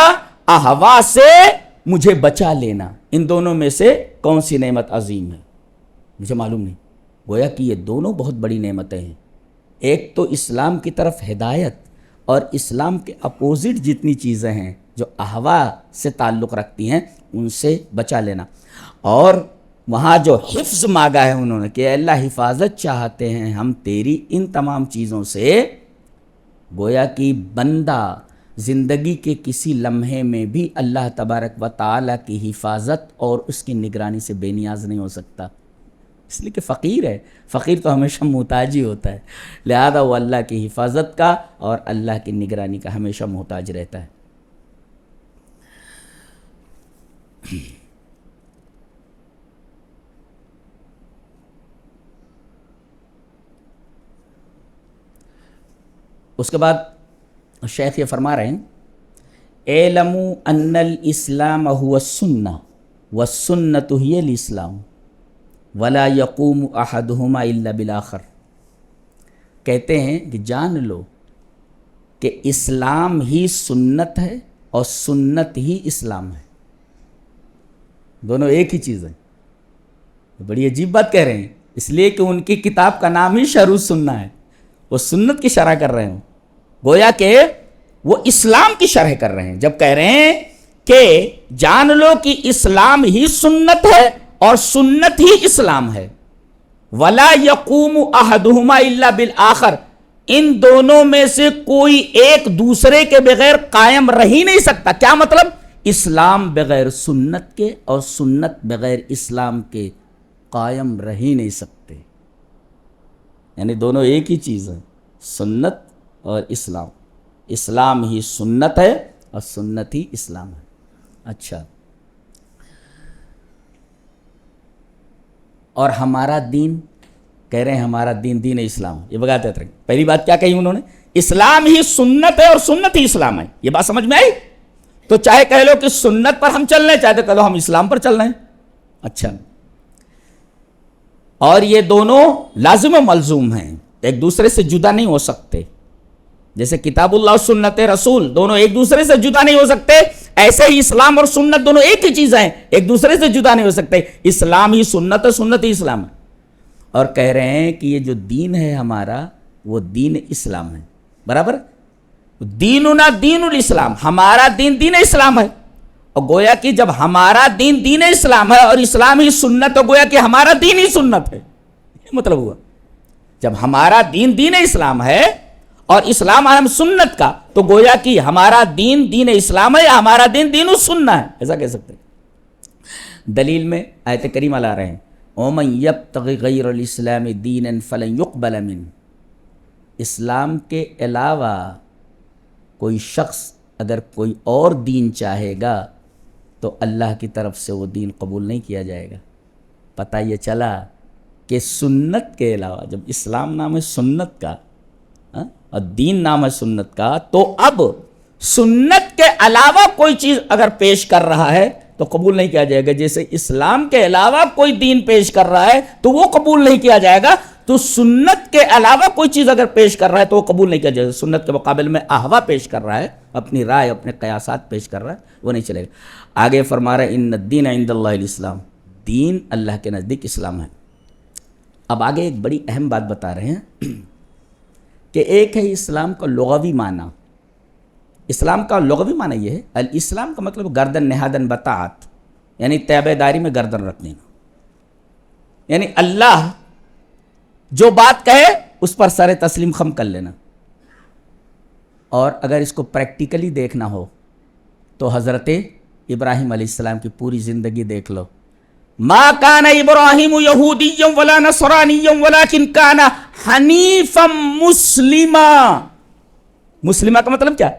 اہوا سے مجھے بچا لینا، ان دونوں میں سے کون سی نعمت عظیم ہے مجھے معلوم نہیں۔ گویا کہ یہ دونوں بہت بڑی نعمتیں ہیں، ایک تو اسلام کی طرف ہدایت، اور اسلام کے اپوزٹ جتنی چیزیں ہیں جو اہوا سے تعلق رکھتی ہیں ان سے بچا لینا۔ اور وہاں جو حفظ مانگا ہے انہوں نے کہ اللہ حفاظت چاہتے ہیں ہم تیری ان تمام چیزوں سے، گویا کہ بندہ زندگی کے کسی لمحے میں بھی اللہ تبارک و تعالیٰ کی حفاظت اور اس کی نگرانی سے بے نیاز نہیں ہو سکتا، اس لیے کہ فقیر ہے، فقیر تو ہمیشہ محتاج ہی ہوتا ہے، لہذا وہ اللہ کی حفاظت کا اور اللہ کی نگرانی کا ہمیشہ محتاج رہتا ہے۔ اس کے بعد شیخ یہ فرما رہے ہیں اعلموا ان الاسلام هو السنہ والسنۃ ہی الاسلام ولا یقوم احدہما الا بالآخر. کہتے ہیں کہ جان لو کہ اسلام ہی سنت ہے اور سنت ہی اسلام ہے. دونوں ایک ہی چیز ہے. بڑی عجیب بات کہہ رہے ہیں، اس لیے کہ ان کی کتاب کا نام ہی شرح السنہ ہے. وہ سنت کی شرح کر رہے ہیں، گویا کہ وہ اسلام کی شرح کر رہے ہیں جب کہہ رہے ہیں کہ جان لو کہ اسلام ہی سنت ہے اور سنت ہی اسلام ہے. ولا یقوم احدہما الا بالآخر، ان دونوں میں سے کوئی ایک دوسرے کے بغیر قائم رہ ہی نہیں سکتا. کیا مطلب؟ اسلام بغیر سنت کے اور سنت بغیر اسلام کے قائم رہ ہی نہیں سکتے. یعنی دونوں ایک ہی چیز ہے، سنت اور اسلام. اسلام ہی سنت ہے اور سنت ہی اسلام ہے. اچھا، اور ہمارا دین، کہہ رہے ہیں ہمارا دین دین اسلام. یہ بگاتے رہے. پہلی بات کیا کہی انہوں نے؟ اسلام ہی سنت ہے اور سنت ہی اسلام ہے. یہ بات سمجھ میں آئی؟ تو چاہے کہہ لو کہ سنت پر ہم چل رہے ہیں، چاہے تو کہہ لو ہم اسلام پر چل رہے ہیں. اچھا، اور یہ دونوں لازم و ملزوم ہیں، ایک دوسرے سے جدا نہیں ہو سکتے. جیسے کتاب اللہ اور سنت رسول دونوں ایک دوسرے سے جدا نہیں ہو سکتے، ایسے ہی اسلام اور سنت دونوں ایک ہی چیز ہیں، ایک دوسرے سے جدا نہیں ہو سکتے. اسلام ہی سنت ہے، سنت ہی اسلام ہے. اور کہہ رہے ہیں کہ یہ جو دین ہے ہمارا، وہ دین اسلام ہے. برابر؟ دیننا دین الاسلام، ہمارا دین دین اسلام ہے. اور گویا کہ جب ہمارا دین دین اسلام ہے اور اسلام ہی سنت، تو گویا کہ ہمارا دین ہی سنت ہے. یہ مطلب ہوا. جب ہمارا دین دین اسلام ہے اور اسلام ہم سنت کا، تو گویا کہ ہمارا دین دین اسلام ہے یا ہمارا دین دین السنہ ہے، ایسا کہہ سکتے ہیں. دلیل میں آیت کریمہ لا رہے ہیں وَمَن يَبْتَغِ غَيْرَ الْإِسْلَامِ دِينًا فَلَن يُقْبَلَ مِنْهُ. اسلام کے علاوہ کوئی شخص اگر کوئی اور دین چاہے گا تو اللہ کی طرف سے وہ دین قبول نہیں کیا جائے گا. پتہ یہ چلا کہ سنت کے علاوہ، جب اسلام نام ہے سنت کا اور دین نام ہے سنت کا، تو اب سنت کے علاوہ کوئی چیز اگر پیش کر رہا ہے تو قبول نہیں کیا جائے گا. جیسے اسلام کے علاوہ کوئی دین پیش کر رہا ہے تو وہ قبول نہیں کیا جائے گا، تو سنت کے علاوہ کوئی چیز اگر پیش کر رہا ہے تو وہ قبول نہیں کیا جائے گا. سنت کے مقابل میں احوا پیش کر رہا ہے، اپنی رائے، اپنے قیاسات پیش کر رہا ہے، وہ نہیں چلے گا. آگے فرما رہے ان الدین عند اللہ الاسلام، دین اللہ کے نزدیک اسلام ہے. اب آگے ایک بڑی اہم بات بتا رہے ہیں کہ ایک ہے اسلام کا لغوی معنی. اسلام کا لغوی معنی یہ ہے، الاسلام کا مطلب گردن نہادن بطاعت، یعنی تابع داری میں گردن رکھ دینا. یعنی اللہ جو بات کہے اس پر سر تسلیم خم کر لینا. اور اگر اس کو پریکٹیکلی دیکھنا ہو تو حضرت ابراہیم علیہ السلام کی پوری زندگی دیکھ لو. ما کان ابراہیم یہودیا ولا نصرانیا ولکن کان حنیفا مسلما. مسلمہ کا مطلب کیا؟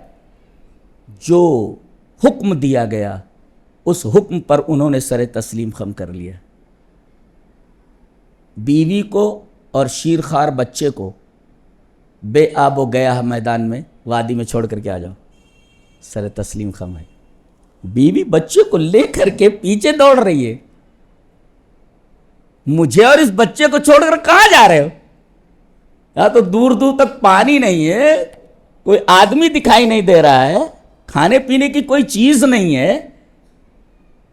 جو حکم دیا گیا اس حکم پر انہوں نے سر تسلیم خم کر لیا. بیوی کو اور شیرخوار بچے کو بے آب و گیا میدان میں، وادی میں چھوڑ کر کے آ جاؤ، سر تسلیم خم ہے. بیوی بچے کو لے کر کے پیچھے دوڑ رہی ہے، مجھے اور اس بچے کو چھوڑ کر کہاں جا رہے ہو؟ یا تو دور دور تک پانی نہیں ہے، کوئی آدمی دکھائی نہیں دے رہا ہے، کھانے پینے کی کوئی چیز نہیں ہے،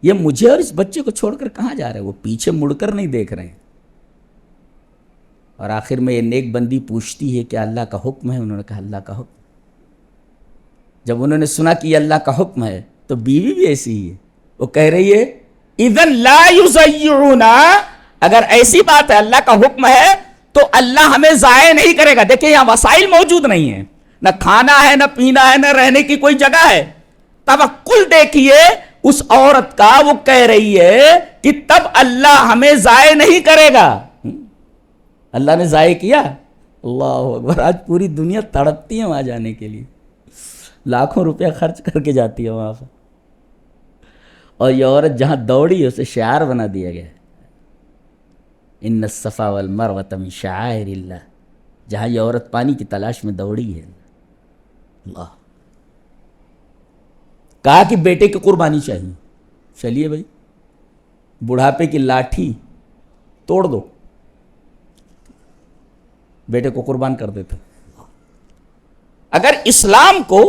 یہ مجھے اور اس بچے کو چھوڑ کر کہاں جا رہے ہیں؟ وہ پیچھے مڑ کر نہیں دیکھ رہے ہیں. اور آخر میں یہ نیک بندی پوچھتی ہے کہ اللہ کا حکم ہے؟ انہوں نے کہا اللہ کا حکم. جب انہوں نے سنا کہ یہ اللہ کا حکم ہے تو بیوی بھی ایسی ہی ہے، وہ کہہ رہی ہے اذن لا یضیعونا، اگر ایسی بات ہے اللہ کا حکم ہے تو اللہ ہمیں ضائع نہیں کرے گا. دیکھیں یہاں وسائل موجود نہیں ہیں، نہ کھانا ہے، نہ پینا ہے، نہ رہنے کی کوئی جگہ ہے. توکل دیکھیے اس عورت کا، وہ کہہ رہی ہے کہ تب اللہ ہمیں ضائع نہیں کرے گا. اللہ نے ضائع کیا؟ اللہ اکبر. آج پوری دنیا تڑپتی ہے وہاں جانے کے لیے، لاکھوں روپیہ خرچ کر کے جاتی ہے وہاں پر. اور یہ عورت جہاں دوڑی ہے اسے شعار بنا دیا گیا، ان الصفا والمروۃ من شعائر اللہ. جہاں یہ عورت پانی کی تلاش میں دوڑی ہے، اللہ کہا کہ بیٹے کی قربانی چاہیے، چلیے بھائی بڑھاپے کی لاٹھی توڑ دو، بیٹے کو قربان کر دیتے۔ اگر اسلام کو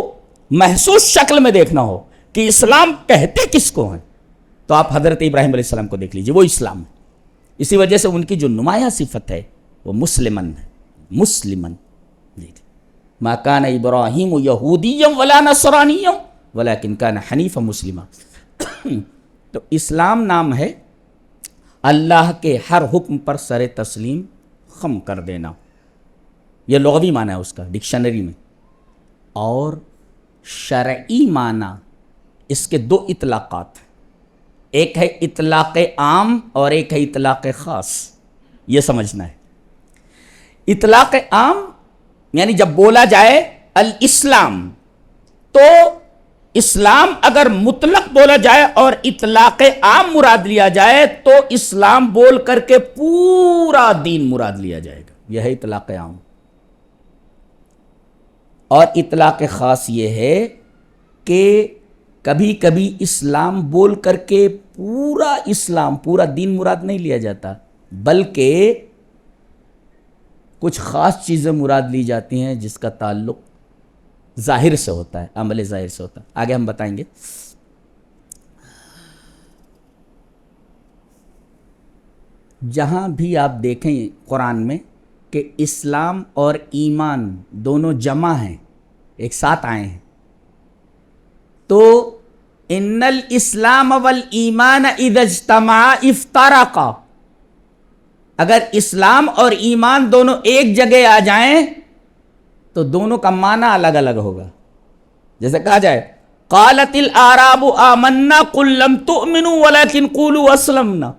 محسوس شکل میں دیکھنا ہو کہ اسلام کہتے کس کو ہیں تو آپ حضرت ابراہیم علیہ السلام کو دیکھ لیجئے، وہ اسلام ہے۔ اسی وجہ سے ان کی جو نمایاں صفت ہے وہ مسلمن ہے، مسلمن۔ ما کان ابراہیم یہودیا ولا نصرانیا ولکن کان حنیفا مسلما۔ تو اسلام نام ہے اللہ کے ہر حکم پر سر تسلیم خم کر دینا، یہ لغوی معنی ہے اس کا ڈکشنری میں۔ اور شرعی معنی اس کے دو اطلاقات ہیں، ایک ہے اطلاق عام اور ایک ہے اطلاق خاص، یہ سمجھنا ہے۔ اطلاق عام یعنی جب بولا جائے الاسلام تو اسلام اگر مطلق بولا جائے اور اطلاق عام مراد لیا جائے تو اسلام بول کر کے پورا دین مراد لیا جائے گا، یہ ہے اطلاق عام۔ اور اطلاق خاص یہ ہے کہ کبھی کبھی اسلام بول کر کے پورا اسلام پورا دین مراد نہیں لیا جاتا، بلکہ کچھ خاص چیزیں مراد لی جاتی ہیں جس کا تعلق ظاہر سے ہوتا ہے، عمل ظاہر سے ہوتا ہے، آگے ہم بتائیں گے۔ جہاں بھی آپ دیکھیں قرآن میں کہ اسلام اور ایمان دونوں جمع ہیں، ایک ساتھ آئے ہیں، تو ان الاسلام والایمان اذا اجتمعا افترقا، اگر اسلام اور ایمان دونوں ایک جگہ آ جائیں تو دونوں کا معنی الگ الگ ہوگا۔ جیسے کہا جائے قالت الاعراب آمنا قل لم تؤمنوا ولكن قولوا اسلمنا،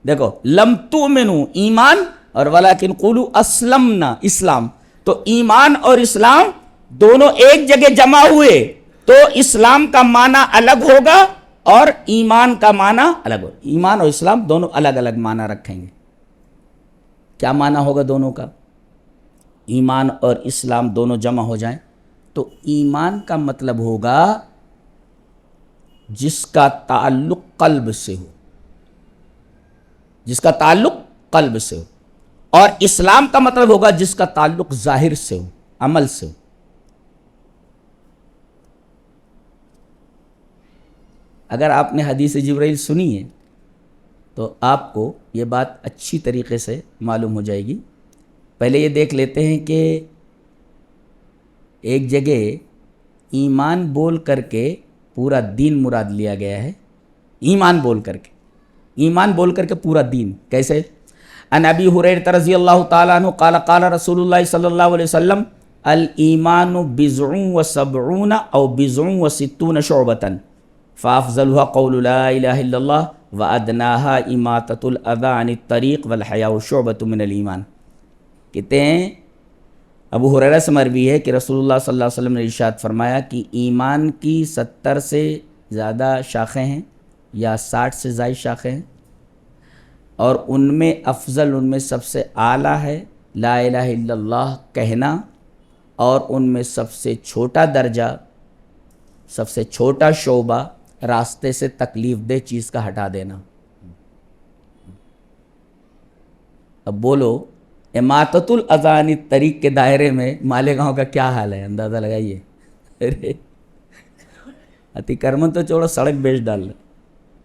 دیکھو لم تؤمنوا ایمان اور ولكن قولوا اسلمنا اسلام، تو ایمان اور اسلام دونوں ایک جگہ جمع ہوئے تو اسلام کا معنی الگ ہوگا اور ایمان کا معنی الگ ہوگا۔ ایمان اور اسلام دونوں الگ الگ معنی رکھیں گے۔ کیا معنی ہوگا دونوں کا؟ ایمان اور اسلام دونوں جمع ہو جائیں تو ایمان کا مطلب ہوگا جس کا تعلق قلب سے ہو، جس کا تعلق قلب سے ہو، اور اسلام کا مطلب ہوگا جس کا تعلق ظاہر سے ہو، عمل سے ہو۔ اگر آپ نے حدیث جبرائیل سنی ہے تو آپ کو یہ بات اچھی طریقے سے معلوم ہو جائے گی۔ پہلے یہ دیکھ لیتے ہیں کہ ایک جگہ ایمان بول کر کے پورا دین مراد لیا گیا ہے، ایمان بول کر کے، ایمان بول کر کے پورا دین کیسے؟ ان ابی ہریرہ رضی اللہ تعالیٰ عنہ قال قال رسول اللہ صلی اللہ علیہ وسلم الایمان بضع وسبعون او بضع وستون شعبۃ فافضلها قول لا الہ الا اللہ وادناها اماطۃ الاذى عن الطریق والحیاء شعبۃ من الایمان۔ کہتے ہیں ابو ہریرہ سے مروی ہے کہ رسول اللہ صلی اللہ علیہ وسلم نے ارشاد فرمایا کہ ایمان کی 70 سے زیادہ شاخیں ہیں یا 60 سے زائد شاخیں ہیں، اور ان میں افضل، ان میں سب سے اعلیٰ ہے لا الہ الا اللہ کہنا، اور ان میں سب سے چھوٹا درجہ، سب سے چھوٹا شعبہ راستے سے تکلیف دہ چیز کا ہٹا دینا۔ اب بولو اماطۃ الاذی عن الطریق کے دائرے میں مالیگاؤں کا کیا حال ہے، اندازہ لگائیے۔ ارے اتیکرمن تو چھوڑو، سڑک بیچ ڈال رہے،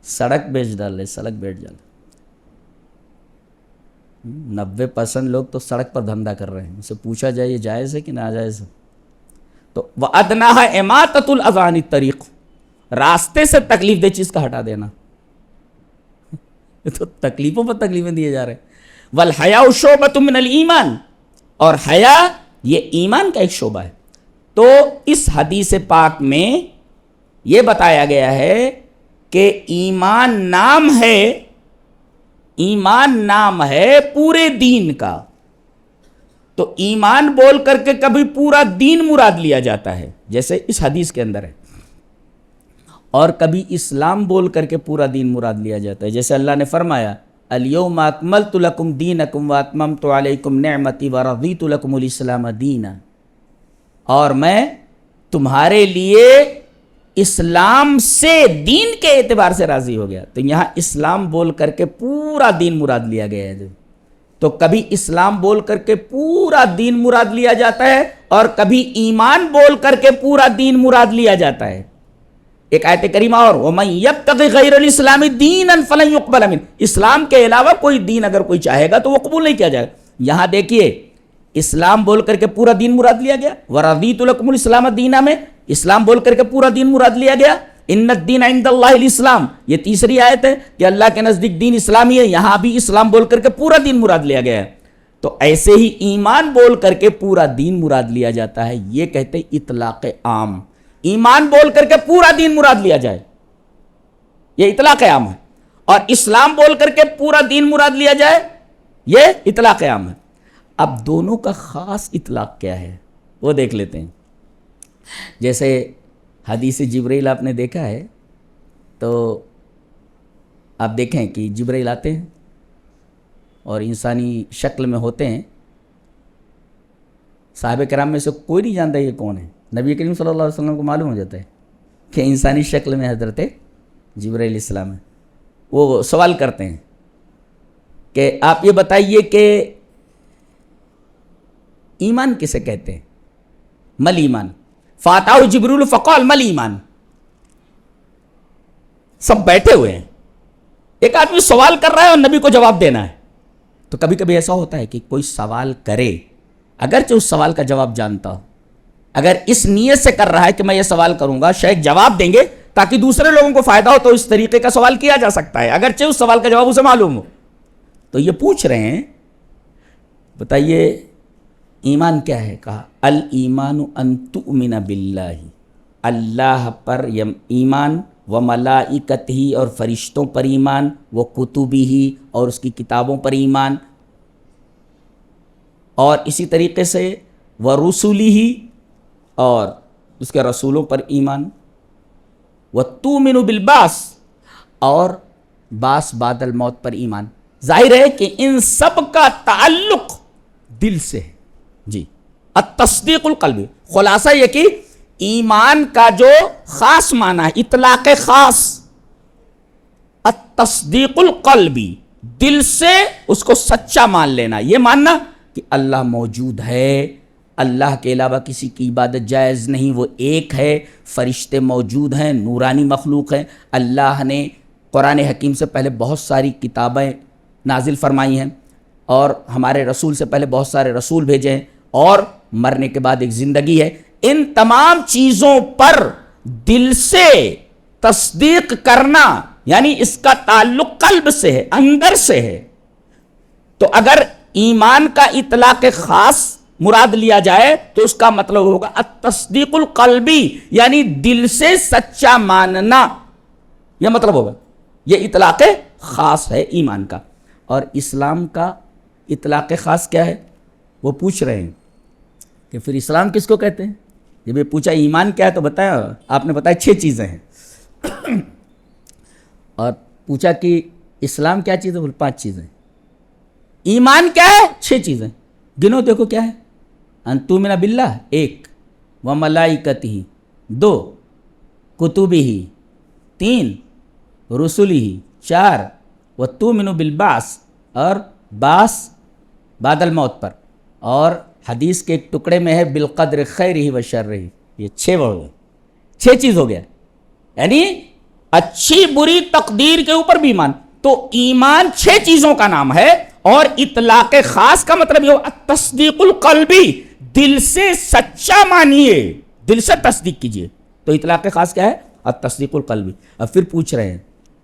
سڑک بیچ ڈال رہے، سڑک بیچ ڈال رہے۔ 90% لوگ تو سڑک پر دھندا کر رہے ہیں، ان سے پوچھا جائے یہ جائز ہے کہ ناجائز ہے؟ تو وَأَدْنَاهَا إِمَاطَةُ الْأَذَى عَنِ الطَّرِيقِ، راستے سے تکلیف دہ چیز کا ہٹا دینا۔ تو تکلیفوں پر تکلیفیں دیے جا رہے ہیں۔ وَالْحَيَاءُ شُعْبَةٌ مِّنَ الْإِيمَانِ، اور حیا یہ ایمان کا ایک شعبہ ہے۔ تو اس حدیث پاک میں یہ بتایا گیا ہے کہ ایمان نام ہے، ایمان نام ہے پورے دین کا۔ تو ایمان بول کر کے کبھی پورا دین مراد لیا جاتا ہے جیسے اس حدیث کے اندر ہے، اور کبھی اسلام بول کر کے پورا دین مراد لیا جاتا ہے جیسے اللہ نے فرمایا الیوم اکملت لکم دینکم واتممت علیکم نعمتی ورضیت لکم الاسلام دینا، اور میں تمہارے لیے اسلام سے دین کے اعتبار سے راضی ہو گیا. تو یہاں اسلام بول کر کے پورا دین مراد لیا گیا ہے. تو کبھی اسلام بول کر کے پورا دین مراد لیا جاتا ہے اور کبھی ایمان بول کر کے پورا دین مراد لیا جاتا ہے. ایک آیت کریمہ اور وَمَن يَبْتَغِ غَيْرَ الْإِسْلَامِ دِينًا فَلَن يُقْبَلَ مِنْهُ, اسلام کے علاوہ کوئی دین اگر کوئی چاہے گا تو وہ قبول نہیں کیا جائے گا. یہاں دیکھیے اسلام بول کر کے پورا دین مراد لیا گیا. وَرَضِيتُ لَكُمُ الْإِسْلَامَ دِينًا میں اسلام بول کر کے پورا دین مراد لیا گیا. ان الدین عند اللہ الاسلام, یہ تیسری آیت ہے کہ اللہ کے نزدیک دین اسلامی ہے. یہاں بھی اسلام بول کر کے پورا دین مراد لیا گیا ہے. تو ایسے ہی ایمان بول کر کے پورا دین مراد لیا جاتا ہے. یہ کہتے ہیں اطلاق عام. ایمان بول کر کے پورا دین مراد لیا جائے, یہ اطلاق عام ہے. اور اسلام بول کر کے پورا دین مراد لیا جائے, یہ اطلاق عام ہے. اب دونوں کا خاص اطلاق کیا ہے وہ دیکھ لیتے ہیں. جیسے حدیث جبرائیل آپ نے دیکھا ہے, تو آپ دیکھیں کہ جبرائیل آتے ہیں اور انسانی شکل میں ہوتے ہیں. صحابہ کرام میں سے کوئی نہیں جانتا یہ کون ہے. نبی کریم صلی اللہ علیہ وسلم کو معلوم ہو جاتا ہے کہ انسانی شکل میں حضرت جبرائیل علیہ السلام ہے. وہ سوال کرتے ہیں کہ آپ یہ بتائیے کہ ایمان کسے کہتے ہیں, مل ایمان. فاتح جبریل فقال مل ایمان. سب بیٹھے ہوئے ہیں, ایک آدمی سوال کر رہا ہے اور نبی کو جواب دینا ہے. تو کبھی کبھی ایسا ہوتا ہے کہ کوئی سوال کرے, اگرچہ اس سوال کا جواب جانتا ہو, اگر اس نیت سے کر رہا ہے کہ میں یہ سوال کروں گا شاید جواب دیں گے تاکہ دوسرے لوگوں کو فائدہ ہو, تو اس طریقے کا سوال کیا جا سکتا ہے اگرچہ اس سوال کا جواب اسے معلوم ہو. تو یہ پوچھ رہے ہیں بتائیے ایمان کیا ہے. کہا الایمان ان تؤمن باللہ, اللہ پر ایمان, و ملائکتہ اور فرشتوں پر ایمان, و کتبہ اور اس کی کتابوں پر ایمان, اور اسی طریقے سے و رسلہ اور اس کے رسولوں پر ایمان, و تؤمن بالبعث اور بعث بعد الموت پر ایمان. ظاہر ہے کہ ان سب کا تعلق دل سے ہے. جی التصدیق القلبی, خلاصہ یہ کہ ایمان کا جو خاص معنی ہے, اطلاق خاص, التصدیق القلبی, دل سے اس کو سچا مان لینا. یہ ماننا کہ اللہ موجود ہے, اللہ کے علاوہ کسی کی عبادت جائز نہیں, وہ ایک ہے, فرشتے موجود ہیں, نورانی مخلوق ہیں, اللہ نے قرآن حکیم سے پہلے بہت ساری کتابیں نازل فرمائی ہیں, اور ہمارے رسول سے پہلے بہت سارے رسول بھیجے ہیں, اور مرنے کے بعد ایک زندگی ہے. ان تمام چیزوں پر دل سے تصدیق کرنا یعنی اس کا تعلق قلب سے ہے, اندر سے ہے. تو اگر ایمان کا اطلاق خاص مراد لیا جائے تو اس کا مطلب ہوگا التصدیق القلبی, یعنی دل سے سچا ماننا, یہ مطلب ہوگا. یہ اطلاق خاص ہے ایمان کا. اور اسلام کا اطلاق خاص کیا ہے وہ پوچھ رہے ہیں کہ پھر اسلام کس کو کہتے ہیں. جب یہ پوچھا ایمان کیا ہے تو بتایا, آپ نے بتایا 6 چیزیں ہیں, اور پوچھا کہ اسلام کیا چیز ہے, بول 5 چیزیں. ایمان کیا ہے, 6 چیزیں. گنو دیکھو کیا ہے. ان تؤمن باللہ 1, و ملائکتہ 2, کتبہ 3, رسلہ 4, و تؤمن بالبعث اور بعث بعد الموت پر, اور حدیث کے ایک ٹکڑے میں ہے بالقدر خیرہ و شرہ. یہ 6 ہو گئے, 6 چیز ہو گیا, یعنی اچھی بری تقدیر کے اوپر بھی ایمان. تو ایمان 6 چیزوں کا نام ہے, اور اطلاق خاص کا مطلب یہ التصدیق القلبی, دل سے سچا مانیے, دل سے تصدیق کیجئے. تو اطلاق خاص کیا ہے, التصدیق القلبی. اب پھر پوچھ رہے ہیں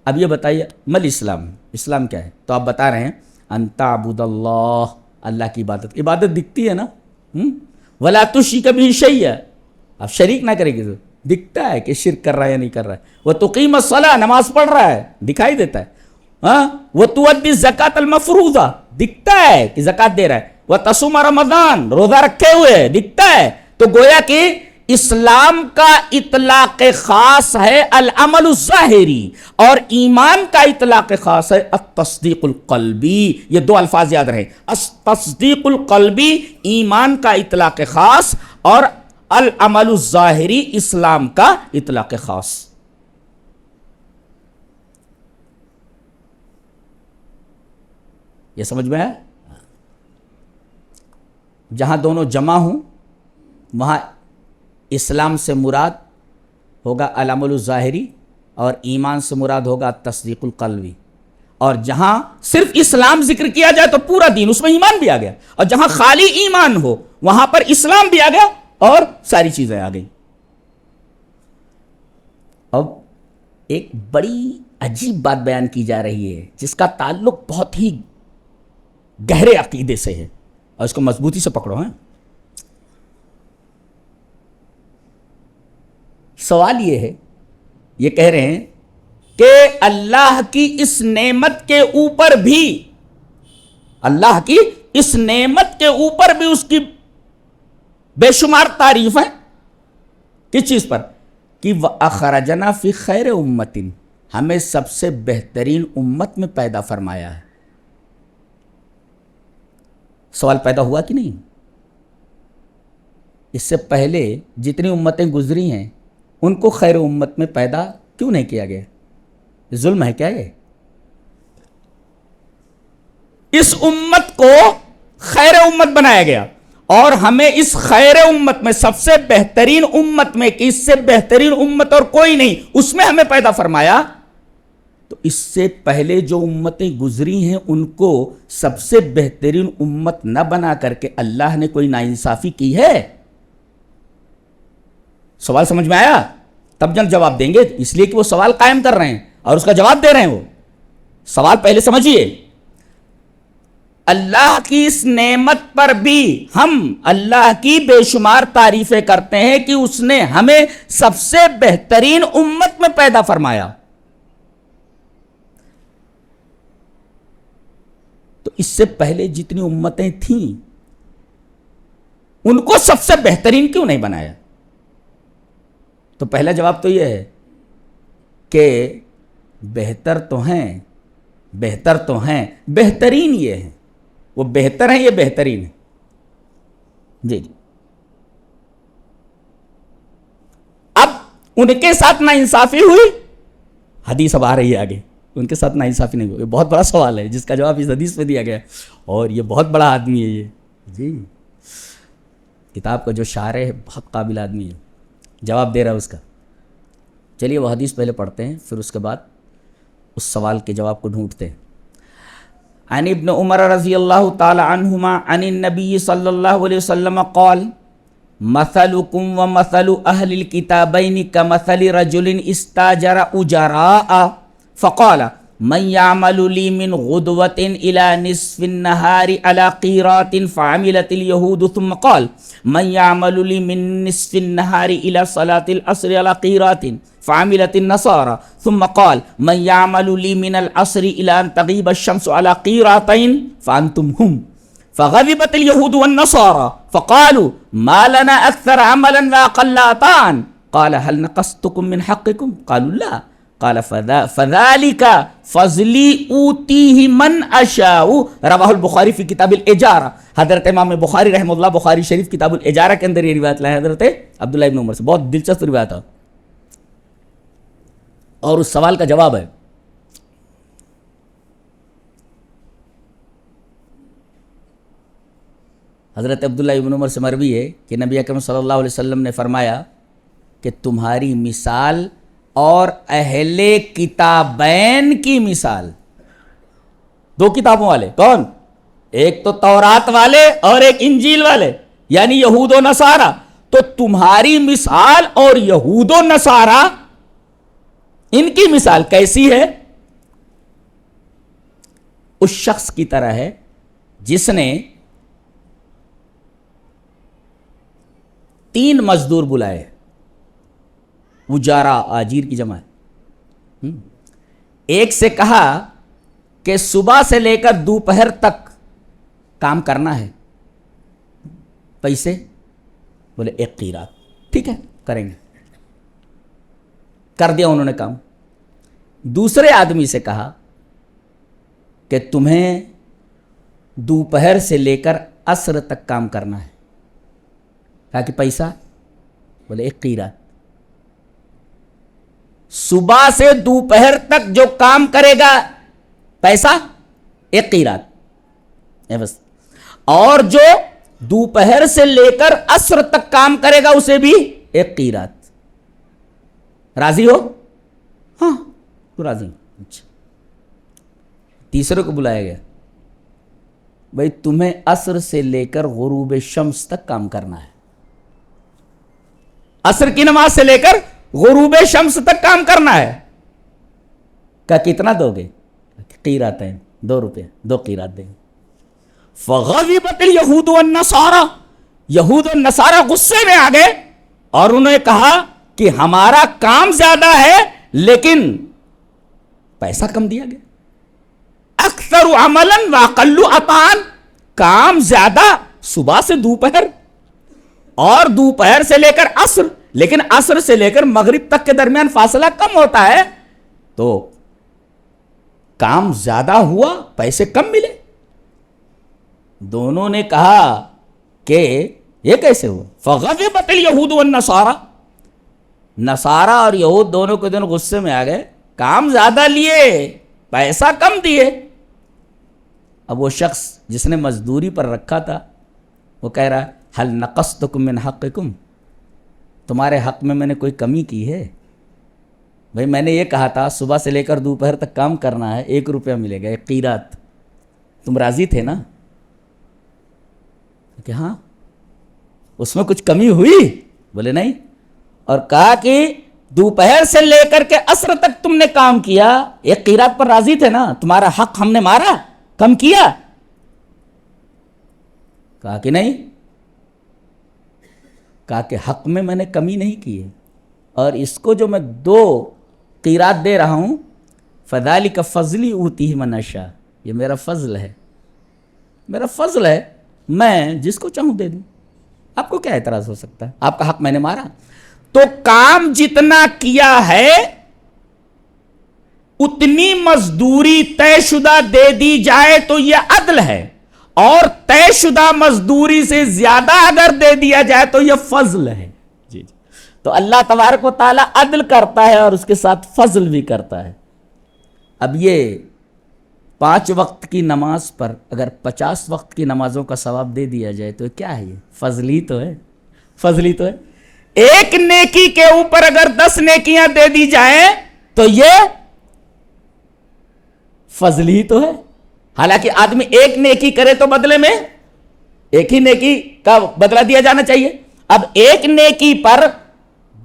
اب یہ بتائیے مل اسلام, اسلام کیا ہے. تو آپ بتا رہے ہیں ان تعبد اللہ, اللہ کی عبادت. عبادت دکھتی ہے نا, ولا تشرک بہ شیئا, اب شریک نہ کرے گی, دکھتا ہے کہ شرک کر رہا ہے یا نہیں کر رہا ہے. وہ تقیم الصلاۃ, نماز پڑھ رہا ہے, دکھائی دیتا ہے. وہ تؤدی الزکاۃ المفروضہ, دکھتا ہے کہ زکات دے رہا ہے. وہ تصوم رمضان, روزہ رکھے ہوئے, دکھتا ہے. تو گویا کہ اسلام کا اطلاق خاص ہے العمل الظاہری, اور ایمان کا اطلاق خاص ہے التصدیق القلبی. یہ 2 الفاظ یاد رہیں, التصدیق القلبی ایمان کا اطلاق خاص, اور العمل الظاہری اسلام کا اطلاق خاص. یہ سمجھ میں ہے؟ جہاں دونوں جمع ہوں وہاں اسلام سے مراد ہوگا العمل الظاہری اور ایمان سے مراد ہوگا تصدیق القلبی. اور جہاں صرف اسلام ذکر کیا جائے تو پورا دین، اس میں ایمان بھی آ گیا، اور جہاں خالی ایمان ہو وہاں پر اسلام بھی آ گیا اور ساری چیزیں آ گئی. اب ایک بڑی عجیب بات بیان کی جا رہی ہے جس کا تعلق بہت ہی گہرے عقیدے سے ہے، اور اس کو مضبوطی سے پکڑو. ہیں سوال یہ ہے، یہ کہہ رہے ہیں کہ اللہ کی اس نعمت کے اوپر بھی، اللہ کی اس نعمت کے اوپر بھی اس کی بے شمار تعریف ہیں. کس چیز پر؟ کہ وَأَخْرَجَنَا فِي خَيْرِ أُمَّةٍ، ہمیں سب سے بہترین امت میں پیدا فرمایا ہے. سوال پیدا ہوا کہ نہیں؟ اس سے پہلے جتنی امتیں گزری ہیں ان کو خیر امت میں پیدا کیوں نہیں کیا گیا؟ ظلم ہے کیا یہ؟ اس امت کو خیر امت بنایا گیا اور ہمیں اس خیر امت میں، سب سے بہترین امت میں، کہ اس سے بہترین امت اور کوئی نہیں، اس میں ہمیں پیدا فرمایا. تو اس سے پہلے جو امتیں گزری ہیں ان کو سب سے بہترین امت نہ بنا کر کے اللہ نے کوئی ناانصافی کی ہے؟ سوال سمجھ میں آیا؟ تب جن جواب دیں گے، اس لیے کہ وہ سوال قائم کر رہے ہیں اور اس کا جواب دے رہے ہیں. وہ سوال پہلے سمجھیے. اللہ کی اس نعمت پر بھی ہم اللہ کی بے شمار تعریفیں کرتے ہیں کہ اس نے ہمیں سب سے بہترین امت میں پیدا فرمایا. تو اس سے پہلے جتنی امتیں تھیں ان کو سب سے بہترین کیوں نہیں بنایا؟ تو پہلا جواب تو یہ ہے کہ بہتر تو ہیں، بہتر تو ہیں، بہترین یہ ہیں. وہ بہتر ہیں، یہ بہترین ہے. جی جی. اب ان کے ساتھ ناانصافی ہوئی، حدیث اب آ رہی ہے آگے. ان کے ساتھ ناانصافی نہیں ہوئی. یہ بہت بڑا سوال ہے جس کا جواب اس حدیث میں دیا گیا ہے، اور یہ بہت بڑا آدمی ہے یہ. جی، کتاب کا جو شارح ہے بہت قابل آدمی ہے، جواب دے رہا ہے اس کا. چلیے وہ حدیث پہلے پڑھتے ہیں، پھر اس کے بعد اس سوال کے جواب کو ڈھونڈتے ہیں. عن ابن عمر رضی اللہ تعالی عنہما عن النبی صلی اللہ علیہ وسلم قال مثلکم ومثل اہل الکتابین کمثل رجل استاجر اجراء فقال من يعمل لي من غدوة إلى نصف النهار على قيرات فعملت اليهود ثم قال من يعمل لي من نصف النهار إلى صلاة العصر على قيرات فعملت النصارى ثم قال من يعمل لي من العصر إلى أن تغيب الشمس على قيراتين فأنتم هم فغضبت اليهود والنصارى فقالوا ما لنا أكثر عملا وأقل عطاء قال هل نقصتكم من حقكم قالوا لا قال فذلك فضلی اوتیہ من اشاء. رواہ البخاری فی کتاب الاجارہ. حضرت امام بخاری رحمہ اللہ بخاری شریف کتاب الاجارہ کے اندر یہ روایت لائے حضرت عبداللہ ابن عمر سے. بہت دلچسپ روایت ہے اور اس سوال کا جواب ہے. حضرت عبداللہ ابن عمر سے مروی ہے کہ نبی اکرم صلی اللہ علیہ وسلم نے فرمایا کہ تمہاری مثال اور اہل کتابین کی مثال. دو کتابوں والے کون؟ ایک تو تورات والے اور ایک انجیل والے، یعنی یہود و نصارہ. تو تمہاری مثال اور یہود و نصارہ ان کی مثال کیسی ہے؟ اس شخص کی طرح ہے جس نے 3 مزدور بلائے. اجارا آجیر کی جمع ہے. ایک سے کہا کہ صبح سے لے کر دوپہر تک کام کرنا ہے، پیسے بولے 1 قیرات. ٹھیک ہے کریں گے، کر دیا انہوں نے کام. دوسرے آدمی سے کہا کہ تمہیں دوپہر سے لے کر عصر تک کام کرنا ہے، کہا کہ پیسہ بولے 1 قیرات. صبح سے دوپہر تک جو کام کرے گا پیسہ 1 قیرات بس. اور جو دوپہر سے لے کر عصر تک کام کرے گا اسے بھی 1 قیرات. راضی ہو؟ ہاں تو راضی. اچھا تیسرے کو بلایا گیا. بھائی تمہیں عصر سے لے کر غروب شمس تک کام کرنا ہے. عصر کی نماز سے لے کر غروب شمس تک کام کرنا ہے. کہا کتنا دو گے؟ قیرات ہیں 2 روپے. 2 قیرات دیں گے. فغضبت الیہود والنصارى، یہود و نصارہ غصے میں آ گئے اور انہوں نے کہا کہ ہمارا کام زیادہ ہے لیکن پیسہ کم دیا گیا. اکثر عملا واقل عطاء، کام زیادہ صبح سے دوپہر اور دوپہر سے لے کر عصر، لیکن عصر سے لے کر مغرب تک کے درمیان فاصلہ کم ہوتا ہے تو کام زیادہ ہوا پیسے کم ملے. دونوں نے کہا کہ یہ کیسے ہوا؟ فغضبت الیہود والنصارى، نصارہ اور یہود دونوں کے دونوں غصے میں آ گئے. کام زیادہ لیے پیسہ کم دیے. اب وہ شخص جس نے مزدوری پر رکھا تھا وہ کہہ رہا حل نقصتکم من حقکم، تمہارے حق میں نے کوئی کمی کی ہے؟ بھائی میں نے یہ کہا تھا صبح سے لے کر دوپہر تک کام کرنا ہے، 1 روپیہ ملے گا 1 قیرات. تم راضی تھے نا؟ کہ ہاں. اس میں کچھ کمی ہوئی؟ بولے نہیں. اور کہا کہ دوپہر سے لے کر کے عصر تک تم نے کام کیا، 1 قیرات پر راضی تھے نا؟ تمہارا حق ہم نے مارا، کم کیا؟ کہا کہ نہیں. کہا کہ حق میں نے کمی نہیں کی ہے، اور اس کو جو میں 2 قیرات دے رہا ہوں فذالک فضلی اوتیہ من اشاء، یہ میرا فضل ہے، میرا فضل ہے، میں جس کو چاہوں دے دوں. آپ کو کیا اعتراض ہو سکتا ہے؟ آپ کا حق میں نے مارا. تو کام جتنا کیا ہے اتنی مزدوری طے شدہ دے دی جائے تو یہ عدل ہے، اور طے شدہ مزدوری سے زیادہ اگر دے دیا جائے تو یہ فضل ہے. جی جی. تو اللہ تبارک و تعالیٰ عدل کرتا ہے اور اس کے ساتھ فضل بھی کرتا ہے. اب یہ 5 وقت کی نماز پر اگر 50 وقت کی نمازوں کا ثواب دے دیا جائے تو کیا ہے؟ یہ فضلی تو ہے، فضلی تو ہے. 1 نیکی کے اوپر اگر 10 نیکیاں دے دی جائیں تو یہ فضلی تو ہے. حالانکہ آدمی 1 نیکی کرے تو بدلے میں 1 ہی نیکی کا بدلہ دیا جانا چاہیے. اب 1 نیکی پر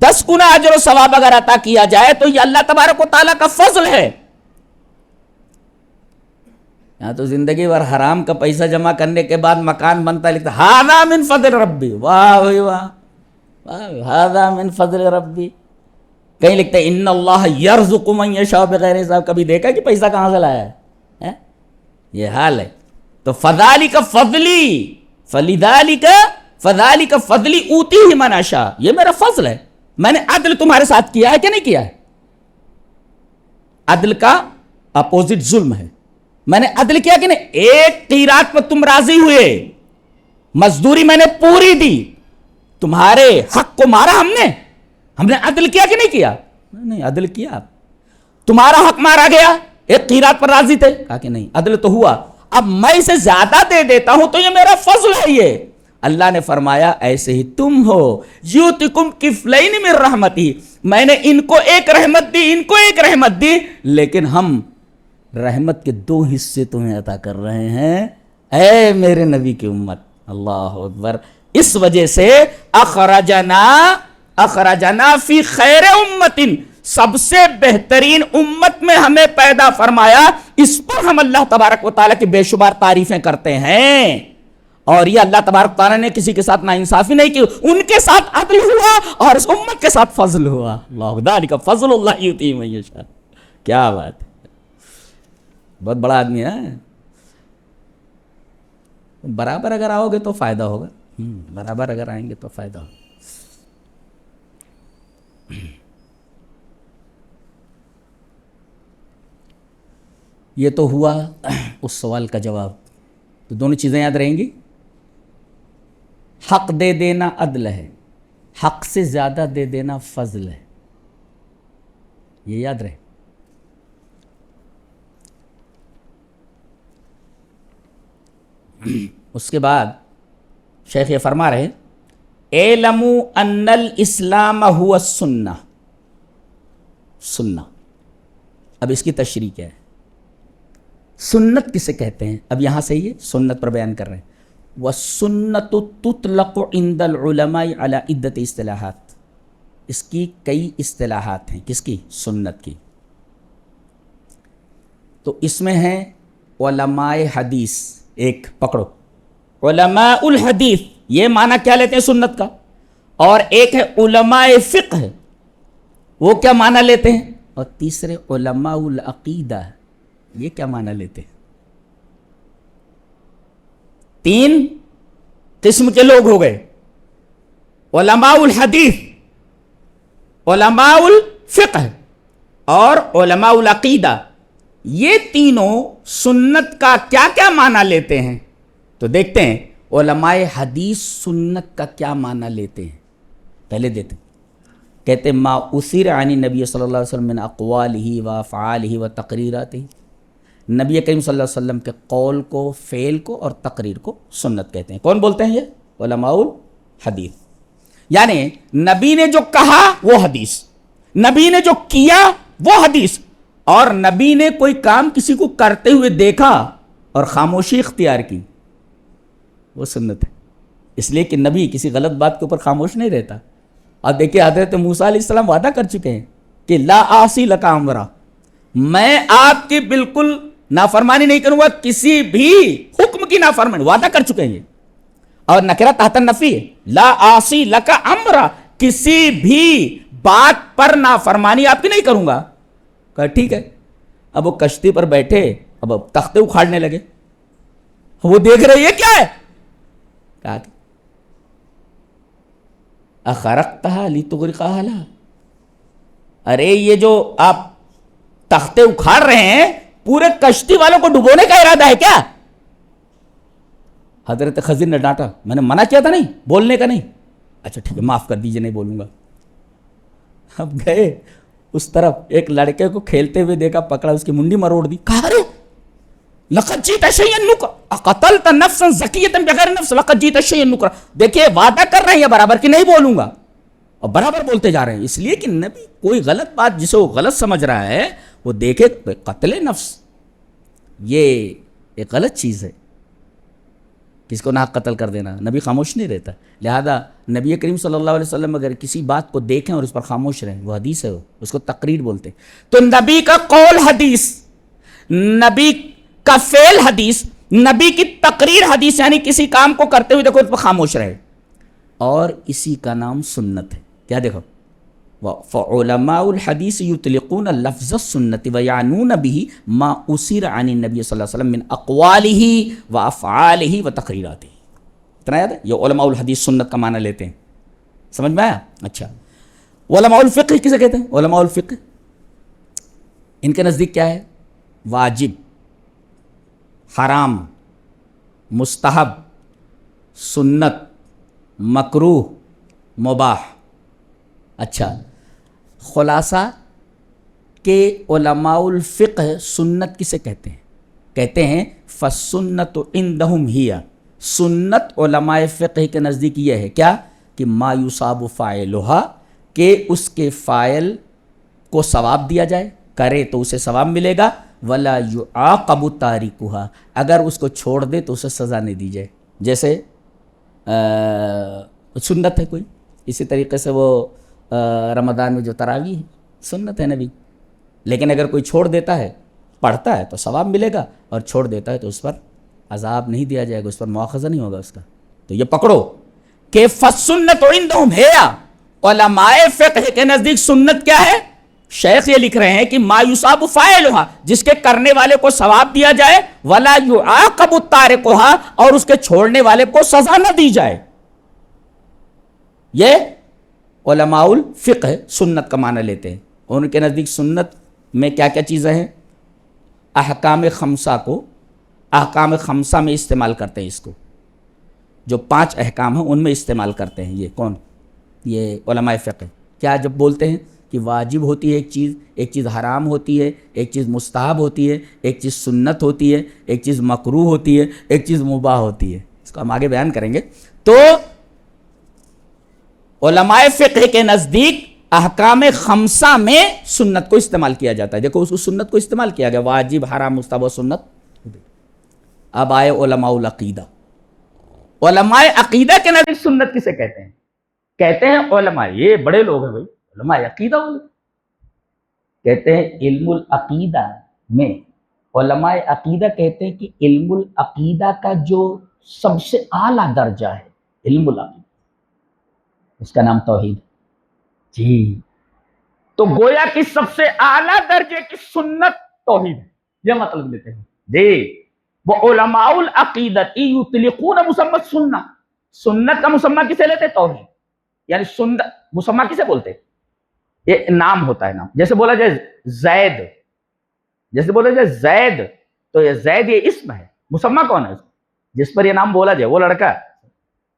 10 گنا اجر و ثواب اگر عطا کیا جائے تو یہ اللہ تبارک و تعالیٰ کا فضل ہے. یہاں تو زندگی بھر حرام کا پیسہ جمع کرنے کے بعد مکان بنتا لکھتا ہذا من فضل ربی، واہ واہ ہذا من فضل ربی. کہیں لکھتے ان اللہ یرزق من یشاء بغیر حساب. کبھی دیکھا کہ پیسہ کہاں سے لایا ہے؟ یہ حال ہے. تو فذالک فضلی، فذالک فضلی اوتیہ من اشاء، یہ میرا فضل ہے. میں نے عدل تمہارے ساتھ کیا ہے کہ نہیں کیا ہے؟ عدل کا اپوزٹ ظلم ہے. میں نے عدل کیا کہ نہیں؟ 1 قیرات پر تم راضی ہوئے، مزدوری میں نے پوری دی، تمہارے حق کو مارا ہم نے عدل کیا کہ نہیں کیا؟ نہیں عدل کیا. تمہارا حق مارا گیا، 1 قیرات پر راضی تھے، کہا کہ نہیں عدل تو ہوا. اب میں اسے زیادہ دے دیتا ہوں تو یہ میرا فضل ہے. یہ اللہ نے فرمایا ایسے ہی تم ہو، یؤتکم کفلین من رحمتی، میں نے ان کو 1 رحمت دی، ان کو 1 رحمت دی، لیکن ہم رحمت کے 2 حصے تمہیں عطا کر رہے ہیں اے میرے نبی کی امت. اللہ اکبر. اس وجہ سے اخرجنا فی خیر امت، سب سے بہترین امت میں ہمیں پیدا فرمایا. اس پر ہم اللہ تبارک و تعالیٰ کی بے شمار تعریفیں کرتے ہیں. اور یہ اللہ تبارک و تعالیٰ نے کسی کے ساتھ ناانصافی نہیں کی، ان کے ساتھ عدل ہوا اور اس امت کے ساتھ فضل ہوا. اللہ ذالک فضل اللہ یؤتیہ من یشاء. کیا بات ہے، بہت بڑا آدمی ہے. برابر اگر آؤ گے تو فائدہ ہوگا، برابر اگر آئیں گے تو فائدہ ہوگا. یہ تو ہوا اس سوال کا جواب. تو دونوں چیزیں یاد رہیں گی. حق دے دینا عدل ہے، حق سے زیادہ دے دینا فضل ہے، یہ یاد رہے۔ اس کے بعد شیخ یہ فرما رہے اعلموا ان الاسلام هو السنہ، سنہ۔ اب اس کی تشریح کیا ہے؟ سنت کسے کہتے ہیں؟ اب یہاں سے یہ سنت پر بیان کر رہے ہیں۔ وَالسُنَّةُ تُطْلَقُ عِنْدَ الْعُلَمَاءِ عَلَىٰ عِدَّةِ اصطلاحات، اس کی کئی اصطلاحات ہیں، کس کی؟ سنت کی۔ تو اس میں ہیں علماء حدیث، ایک پکڑو، علماء الحدیث یہ معنی کیا لیتے ہیں سنت کا، اور ایک ہے علماء فقہ، وہ کیا معنی لیتے ہیں، اور تیسرے علماء العقیدہ، یہ کیا معنی لیتے ہیں۔ تین قسم کے لوگ ہو گئے، علماء الحدیث، علماء الفقہ اور علماء العقیدہ۔ یہ تینوں سنت کا کیا کیا معنی لیتے ہیں؟ تو دیکھتے ہیں علماء حدیث سنت کا کیا معنی لیتے ہیں۔ پہلے دیتے ہیں، کہتے ہیں ما اثر عن النبی صلی اللہ علیہ وسلم من اقوالہ و افعالہ و تقریراتہ، نبی کریم صلی اللہ علیہ وسلم کے قول کو، فعل کو اور تقریر کو سنت کہتے ہیں۔ کون بولتے ہیں یہ؟ علماء الحدیث۔ یعنی نبی نے جو کہا وہ حدیث، نبی نے جو کیا وہ حدیث، اور نبی نے کوئی کام کسی کو کرتے ہوئے دیکھا اور خاموشی اختیار کی، وہ سنت ہے۔ اس لیے کہ نبی کسی غلط بات کے اوپر خاموش نہیں رہتا۔ اب دیکھیں حضرت موسیٰ علیہ السلام وعدہ کر چکے ہیں کہ لا آسی لک امرا، میں آپ کی بالکل نافرمانی نہیں کروں گا، کسی بھی حکم کی نافرمانی، وعدہ کر چکے ہیں یہ۔ اور نکرہ تحت النفی ہے، لا آسی لک امرا، کسی بھی بات پر نافرمانی آپ کی نہیں کروں گا۔ کہا ٹھیک ہے۔ اب وہ کشتی پر بیٹھے، اب تختے اکھاڑنے لگے، وہ دیکھ رہے یہ کیا ہے؟ کہا کہ اخرقتھا لتغرقھا، ارے یہ جو آپ تختے اکھاڑ رہے ہیں پورے کشتی والوں کو ڈبونے کا ارادہ ہے کیا؟ حضرت خضر نے ڈانٹا، میں نے منع کیا تھا نہیں بولنے کا، نہیں، اچھا ٹھیک ہے معاف کر دیجئے، نہیں بولوں گا۔ اب گئے اس طرف، ایک لڑکے کو کھیلتے ہوئے دیکھا، پکڑا، اس کی منڈی مروڑ دی، کہا ارے لقد جئت شیئا نکرا اقتلت نفسا زکیۃ بغیر نفس لقد جئت شیئا نکرا۔ دیکھیے وعدہ کر رہے ہیں برابر کہ نہیں بولوں گا، اور برابر بولتے جا رہے ہیں۔ اس لیے کہ نبی کوئی غلط بات جسے وہ غلط سمجھ رہا ہے وہ دیکھے، قتل نفس یہ ایک غلط چیز ہے، کس کو ناحق قتل کر دینا، نبی خاموش نہیں رہتا۔ لہذا نبی کریم صلی اللہ علیہ وسلم اگر کسی بات کو دیکھیں اور اس پر خاموش رہیں، وہ حدیث ہے، اس کو تقریر بولتے ہیں۔ تو نبی کا قول حدیث، نبی کا فعل حدیث، نبی کی تقریر حدیث، یعنی کسی کام کو کرتے ہوئے دیکھو اس پر خاموش رہے، اور اسی کا نام سنت ہے۔ کیا دیکھو، فعلماء الحدیث یطلقون لفظ السنت ویعنون به ما اثر عن النبی صلی اللہ علیہ وسلم من اقوالہ و افعالہ و تقریراتہ۔ اتنا یاد ہے؟ یہ علماء الحدیث سنت کا معنی لیتے ہیں، سمجھ میں آیا؟ اچھا، علماء الفقہ کسے کہتے ہیں؟ علماء الفقہ ان کے نزدیک کیا ہے؟ واجب، حرام، مستحب، سنت، مکروہ، مباح۔ اچھا، خلاصہ کہ علماء الفقہ سنت کسے کہتے ہیں؟ کہتے ہیں فالسنت عندہم ہی، سنت علماء فقہ کے نزدیک یہ ہے کیا؟ کہ ما یصاب فاعلھا، کہ اس کے فاعل کو ثواب دیا جائے، کرے تو اسے ثواب ملے گا، ولا یعاقب تارکھا، اگر اس کو چھوڑ دے تو اسے سزا نہیں دی جائے۔ جیسے سنت ہے کوئی، اسی طریقے سے وہ رمضان میں جو تراویح ہے سنت ہے نبی، لیکن اگر کوئی چھوڑ دیتا ہے، پڑھتا ہے تو ثواب ملے گا، اور چھوڑ دیتا ہے تو اس پر عذاب نہیں دیا جائے گا، اس پر مواخذہ نہیں ہوگا اس کا۔ تو یہ پکڑو کہ فالسنت عندہم ہے، علماء فقہ کے نزدیک سنت کیا ہے؟ شیخ یہ لکھ رہے ہیں کہ ما یصاب فاعلھا، جس کے کرنے والے کو ثواب دیا جائے، ولا یعاقب تارکھا، اور اس کے چھوڑنے والے کو سزا نہ دی جائے۔ یہ علماء الفقہ سنت کا معنی لیتے ہیں۔ ان کے نزدیک سنت میں کیا کیا چیزیں ہیں؟ احکام خمسہ کو، احکام خمسہ میں استعمال کرتے ہیں اس کو، جو 5 احکام ہیں ان میں استعمال کرتے ہیں۔ یہ کون؟ یہ علماء فقہ کیا جب بولتے ہیں کہ واجب ہوتی ہے ایک چیز حرام ہوتی ہے، ایک چیز مستحب ہوتی ہے، ایک چیز سنت ہوتی ہے، ایک چیز مکروہ ہوتی ہے، ایک چیز مباح ہوتی ہے، اس کو ہم آگے بیان کریں گے. تو علماء فقہ کے نزدیک احکام خمسہ میں سنت کو استعمال کیا جاتا ہے. دیکھو اس سنت کو استعمال کیا گیا، واجب، حرام، مستحب و سنت. اب آئے علماء العقیدہ. علماء عقیدہ کے نزدیک سنت کسے کہتے ہیں؟ کہتے ہیں علماء، یہ بڑے لوگ ہیں بھائی، علماء عقیدہ والے کہتے ہیں علم العقیدہ میں، علماء عقیدہ کہتے ہیں کہ علم العقیدہ کا جو سب سے اعلیٰ درجہ ہے علم العقیدہ، اس کا نام توحید. جی، تو گویا کہ سب سے اعلیٰ درجے کی سنت توحید ہے، یہ مطلب لیتے ہیں. جی، وہ علماء العقیدۃ یطلقون مسمى سنہ، سنت کا مسمى کسے لیتے ہیں؟ توحید. یعنی سنت مسمى کسے بولتے ہیں؟ یہ نام ہوتا ہے، نام. جیسے بولا جائے زید، جیسے بولا جائے زید، تو یہ زید یہ اسم ہے، مسمى کون ہے جس پر یہ نام بولا جائے؟ وہ لڑکا ہے.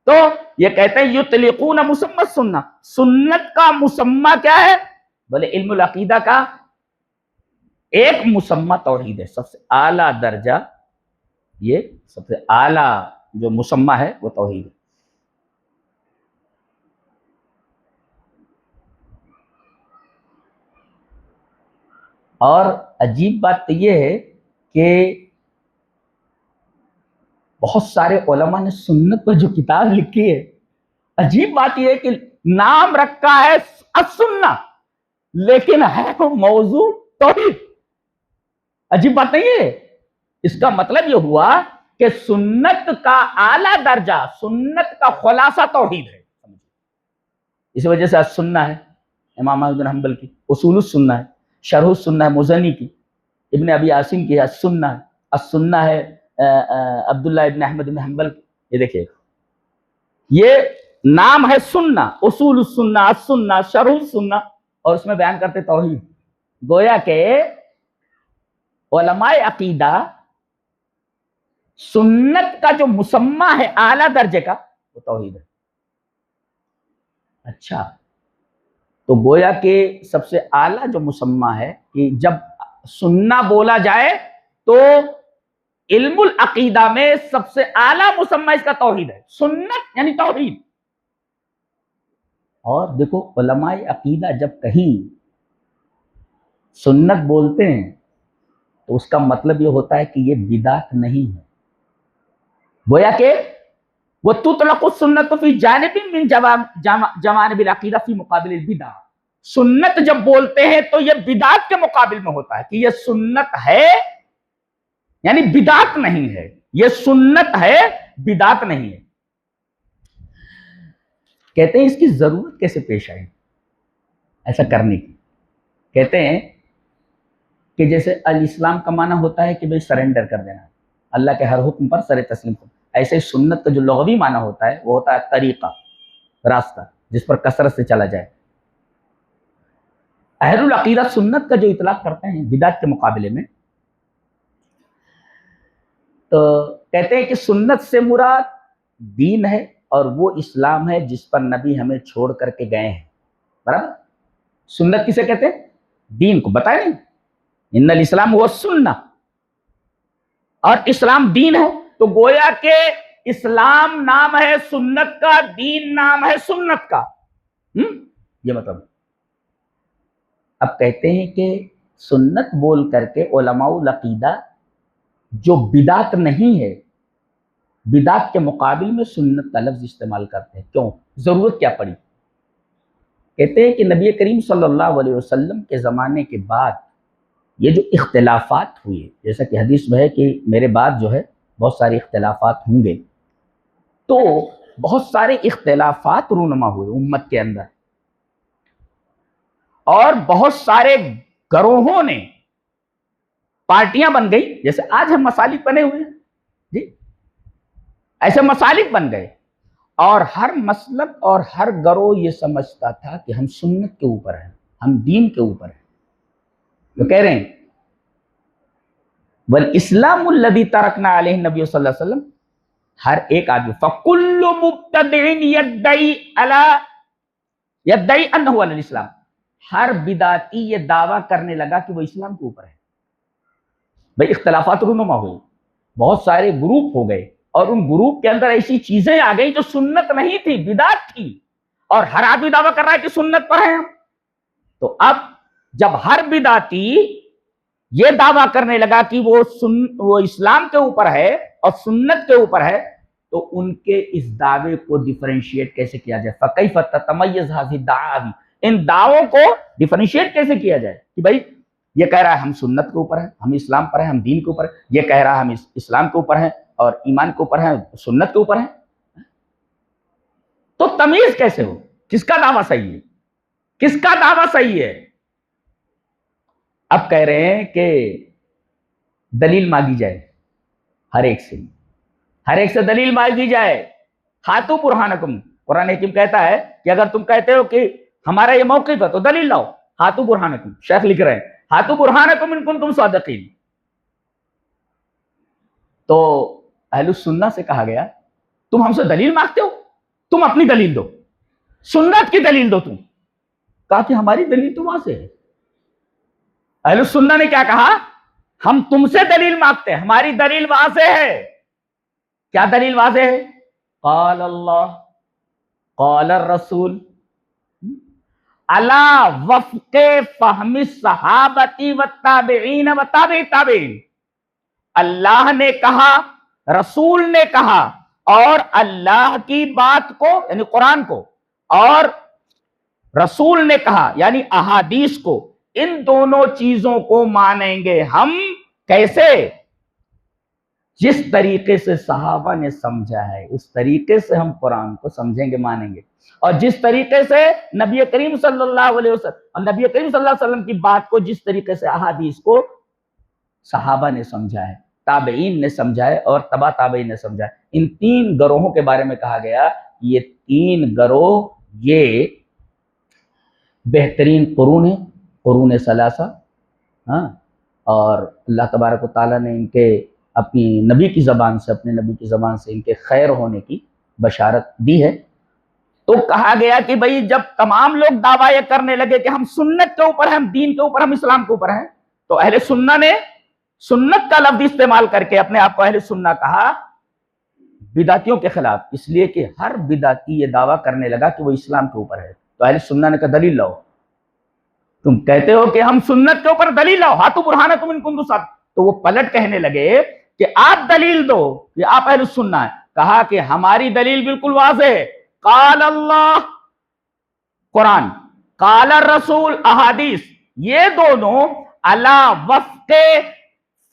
تو یہ کہتے ہیں یطلقون مسمى سنہ، سنت کا مسمى کیا ہے؟ بولے علم العقیدہ کا ایک مسمى توحید ہے، سب سے اعلیٰ درجہ، یہ سب سے اعلیٰ جو مسمى ہے وہ توحید ہے. اور عجیب بات تو یہ ہے کہ بہت سارے علماء نے سنت پر جو کتاب لکھی ہے، عجیب بات یہ ہے کہ نام رکھا ہے السنہ، لیکن ہے وہ موضوع توحید. عجیب بات نہیں ہے؟ اس کا مطلب یہ ہوا کہ سنت کا اعلیٰ درجہ، سنت کا خلاصہ توحید ہے. اس وجہ سے السنہ ہے امام احمد بن حنبل کی، اصول السنہ ہے، شرح السنہ ہے مزنی کی، ابن ابی عاصم کی السنہ ہے، السنہ ہے عبداللہ ابن احمد بن حنبل کی. یہ دیکھیے، یہ نام ہے سنہ، اصول السنہ، السنہ، شرح السنہ، اور اس میں بیان کرتے توحید. گویا کہ علماء عقیدہ سنت کا جو مسمى ہے اعلیٰ درجے کا وہ توحید ہے. اچھا، تو گویا کہ سب سے اعلیٰ جو مسمى ہے کہ جب سنہ بولا جائے تو علم العقیدہ میں سب سے اعلیٰ مسمى اس کا توحید ہے، سنت یعنی توحید. اور دیکھو علماء عقیدہ جب کہیں سنت بولتے ہیں تو اس کا مطلب یہ ہوتا ہے کہ یہ بدعت نہیں ہے. گویا کہ وہ تطلق السنت فی جانب من جوانب العقیدہ فی مقابل البدع، سنت جب بولتے ہیں تو یہ بدعت کے مقابل میں ہوتا ہے کہ یہ سنت ہے، یعنی بدعت نہیں ہے، یہ سنت ہے، بدعت نہیں ہے. کہتے ہیں اس کی ضرورت کیسے پیش آئی ایسا کرنے کی؟ کہتے ہیں کہ جیسے الاسلام کا معنی ہوتا ہے کہ بھئی سرنڈر کر دینا، اللہ کے ہر حکم پر سر تسلیم کرنا. ایسے سنت کا جو لغوی معنی ہوتا ہے وہ ہوتا ہے طریقہ، راستہ جس پر کثرت سے چلا جائے. اہل العقیدہ سنت کا جو اطلاق کرتے ہیں بدعت کے مقابلے میں، تو کہتے ہیں کہ سنت سے مراد دین ہے اور وہ اسلام ہے جس پر نبی ہمیں چھوڑ کر کے گئے ہیں. برابر؟ سنت کسے کہتے ہیں؟ دین کو. بتائیں نہیں ان الاسلام هو السنہ، اور اسلام دین ہے. تو گویا کہ اسلام نام ہے سنت کا، دین نام ہے سنت کا. یہ مطلب. اب کہتے ہیں کہ سنت بول کر کے علماء العقیدہ جو بدعت نہیں ہے، بدعت کے مقابل میں سنت کا لفظ استعمال کرتے ہیں. کیوں؟ ضرورت کیا پڑی؟ کہتے ہیں کہ نبی کریم صلی اللہ علیہ وسلم کے زمانے کے بعد یہ جو اختلافات ہوئے، جیسا کہ حدیث میں ہے کہ میرے بعد جو ہے بہت سارے اختلافات ہوں گے، تو بہت سارے اختلافات رونما ہوئے امت کے اندر، اور بہت سارے گروہوں نے پارٹیاں بن گئی. جیسے آج ہم مسالک بنے ہوئے ہیں، جی ایسے مسالک بن گئے، اور ہر مسلک اور ہر گروہ یہ سمجھتا تھا کہ ہم سنت کے اوپر ہیں، ہم دین کے اوپر ہیں. وہ کہہ رہے ہیں والاسلام الذی ترکنا علیہ نبی صلی اللہ علیہ وسلم، ہر ایک آدمی فَكُلُّ مُبْتَدِعٍ يَدَّعِي عَلَى یدعی انہ علی الاسلام، ہر بدعتی یہ دعویٰ کرنے لگا کہ وہ اسلام کے اوپر ہے. بھئی اختلافات رونما ہوئے، بہت سارے گروپ ہو گئے، اور ان گروپ کے اندر ایسی چیزیں آ گئی جو سنت نہیں تھی، بدعت تھی، اور ہر آدمی دعویٰ کر رہا ہے کہ سنت پر ہے ہم. تو اب جب ہر بدعتی یہ دعویٰ کرنے لگا کہ وہ اسلام کے اوپر ہے اور سنت کے اوپر ہے، تو ان کے اس دعوے کو ڈیفرینشیٹ کیسے کیا جائے؟ فَكَيْفَ تَتَمَيَّزُ هَذِهِ الدَّعَاوِي، ان دعووں کو ڈیفرینشیٹ کیسے کیا جائے کہ بھائی یہ کہہ رہا ہے ہم سنت کے اوپر ہیں، ہم اسلام پر ہیں، ہم دین کے اوپر ہیں، یہ کہہ رہا ہے ہم اسلام کے اوپر ہیں اور ایمان کے اوپر ہیں، سنت کے اوپر ہیں. تو تمیز کیسے ہو؟ کس کا دعویٰ صحیح ہے، کس کا دعویٰ صحیح ہے؟ اب کہہ رہے ہیں کہ دلیل مانگی جائے ہر ایک سے دلیل مانگی جائے. ہاتھو برہانکم، قرآن حکیم کہتا ہے کہ اگر تم کہتے ہو کہ ہمارا یہ موقف ہے تو دلیل لاؤ. ہاتھو برہانکم، شیخ لکھ رہے ہیں ہاتھو برہانکم ان کنتم صادقین. تو اہل السنہ سے کہا گیا تم ہم سے دلیل مانگتے ہو، تم اپنی دلیل دو، سنت کی دلیل دو. تم کہا کہ ہماری دلیل تو واضح ہے. اہل السنہ نے کیا کہا؟ ہم تم سے دلیل مانگتے ہیں، ہماری دلیل واضح ہے. کیا دلیل واضح ہے؟ قال اللہ قال الرسول علی وفق فہم الصحابۃ والتابعین وتابع التابعین. اللہ نے کہا، رسول نے کہا، اور اللہ کی بات کو یعنی قرآن کو اور رسول نے کہا یعنی احادیث کو، ان دونوں چیزوں کو مانیں گے ہم. کیسے؟ جس طریقے سے صحابہ نے سمجھا ہے اس طریقے سے ہم قرآن کو سمجھیں گے، مانیں گے. اور جس طریقے سے نبی کریم صلی اللہ علیہ وسلم اور نبی کریم صلی اللہ علیہ وسلم کی بات کو جس طریقے سے احادیث کو صحابہ نے سمجھا ہے، تابعین نے سمجھا ہے اور تبع تابعین نے سمجھا ہے. ان تین گروہوں کے بارے میں کہا گیا یہ تین گروہ یہ بہترین قرون ہیں، قرون ثلاثہ. ہاں، اور اللہ تبارک و تعالیٰ نے ان کے اپنی نبی کی زبان سے ان کے خیر ہونے کی بشارت دی ہے. تو کہا گیا کہ بھئی جب تمام لوگ دعویٰ یہ کرنے لگے کہ ہم سنت کے اوپر ہیں، ہم دین کے اوپر، ہم اسلام کے اوپر ہیں، تو اہل سنہ نے سنت کا لفظ استعمال کر کے اپنے آپ کو اہل سنہ کہا بدعتیوں کے خلاف، اس لیے کہ ہر بدعتی یہ دعویٰ کرنے لگا کہ وہ اسلام کے اوپر ہے. تو اہل سنہ نے کہا دلیل لاؤ. تم کہتے ہو کہ ہم سنت کے اوپر، دلیل لاؤ. ہاتھو برہانکم ان کنتم صادقین. تو وہ پلٹ کہنے لگے کہ آپ دلیل دو کہ آپ اہل سنہ ہیں. کہا کہ ہماری دلیل بالکل واضح ہے. قال اللہ قرآن، قال الرسول احادیث، یہ دونوں علی وفق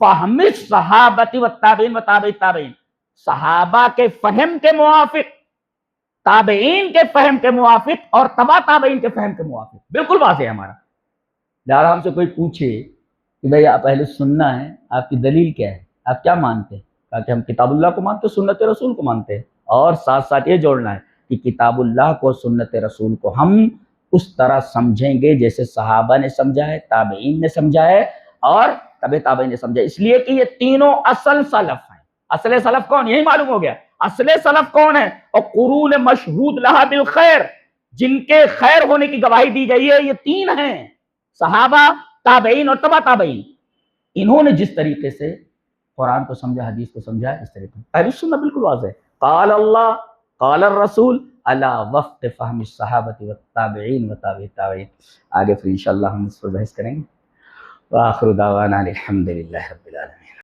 فہم الصحابۃ والتابعین وتابع التابعین، صحابہ کے فہم کے موافق، تابعین کے فہم کے موافق اور تبع تابعین کے فہم کے موافق بالکل واضح ہے ہمارا. لہٰذا ہم سے کوئی پوچھے کہ بھئی آپ اہل سنہ ہیں، آپ کی دلیل کیا ہے، آپ کیا مانتے ہیں؟ کہا کہ ہم کتاب اللہ کو مانتے ہیں، سنت رسول کو مانتے ہیں. اور ساتھ ساتھ یہ جوڑنا ہے کہ کتاب اللہ کو، سنت رسول کو ہم اس طرح سمجھیں گے جیسے صحابہ نے سمجھا ہے، تابعین نے سمجھا ہے اور تبع تابعین نے سمجھا ہے. اس لیے کہ یہ تینوں اصل سلف ہیں. اصل سلف کون؟ یہی معلوم ہو گیا. اصل سلف کون ہے؟ اور قرون مشہود لہا بالخیر، جن کے خیر ہونے کی گواہی دی گئی ہے، یہ تین ہیں، صحابہ، تابعین اور تبع تابعین. انہوں نے جس طریقے سے قرآن کو سمجھا، حدیث کو سمجھا، اس طریقے اہل السنہ بالکل واضح ہے. قال اللہ قال الرسول علی وفق فہم الصحابۃ والتابعین وتابع التابعین. آگے پھر انشاءاللہ ہم اس پر بحث کریں گے. وآخر دعوانا الحمد للہ رب العالمین.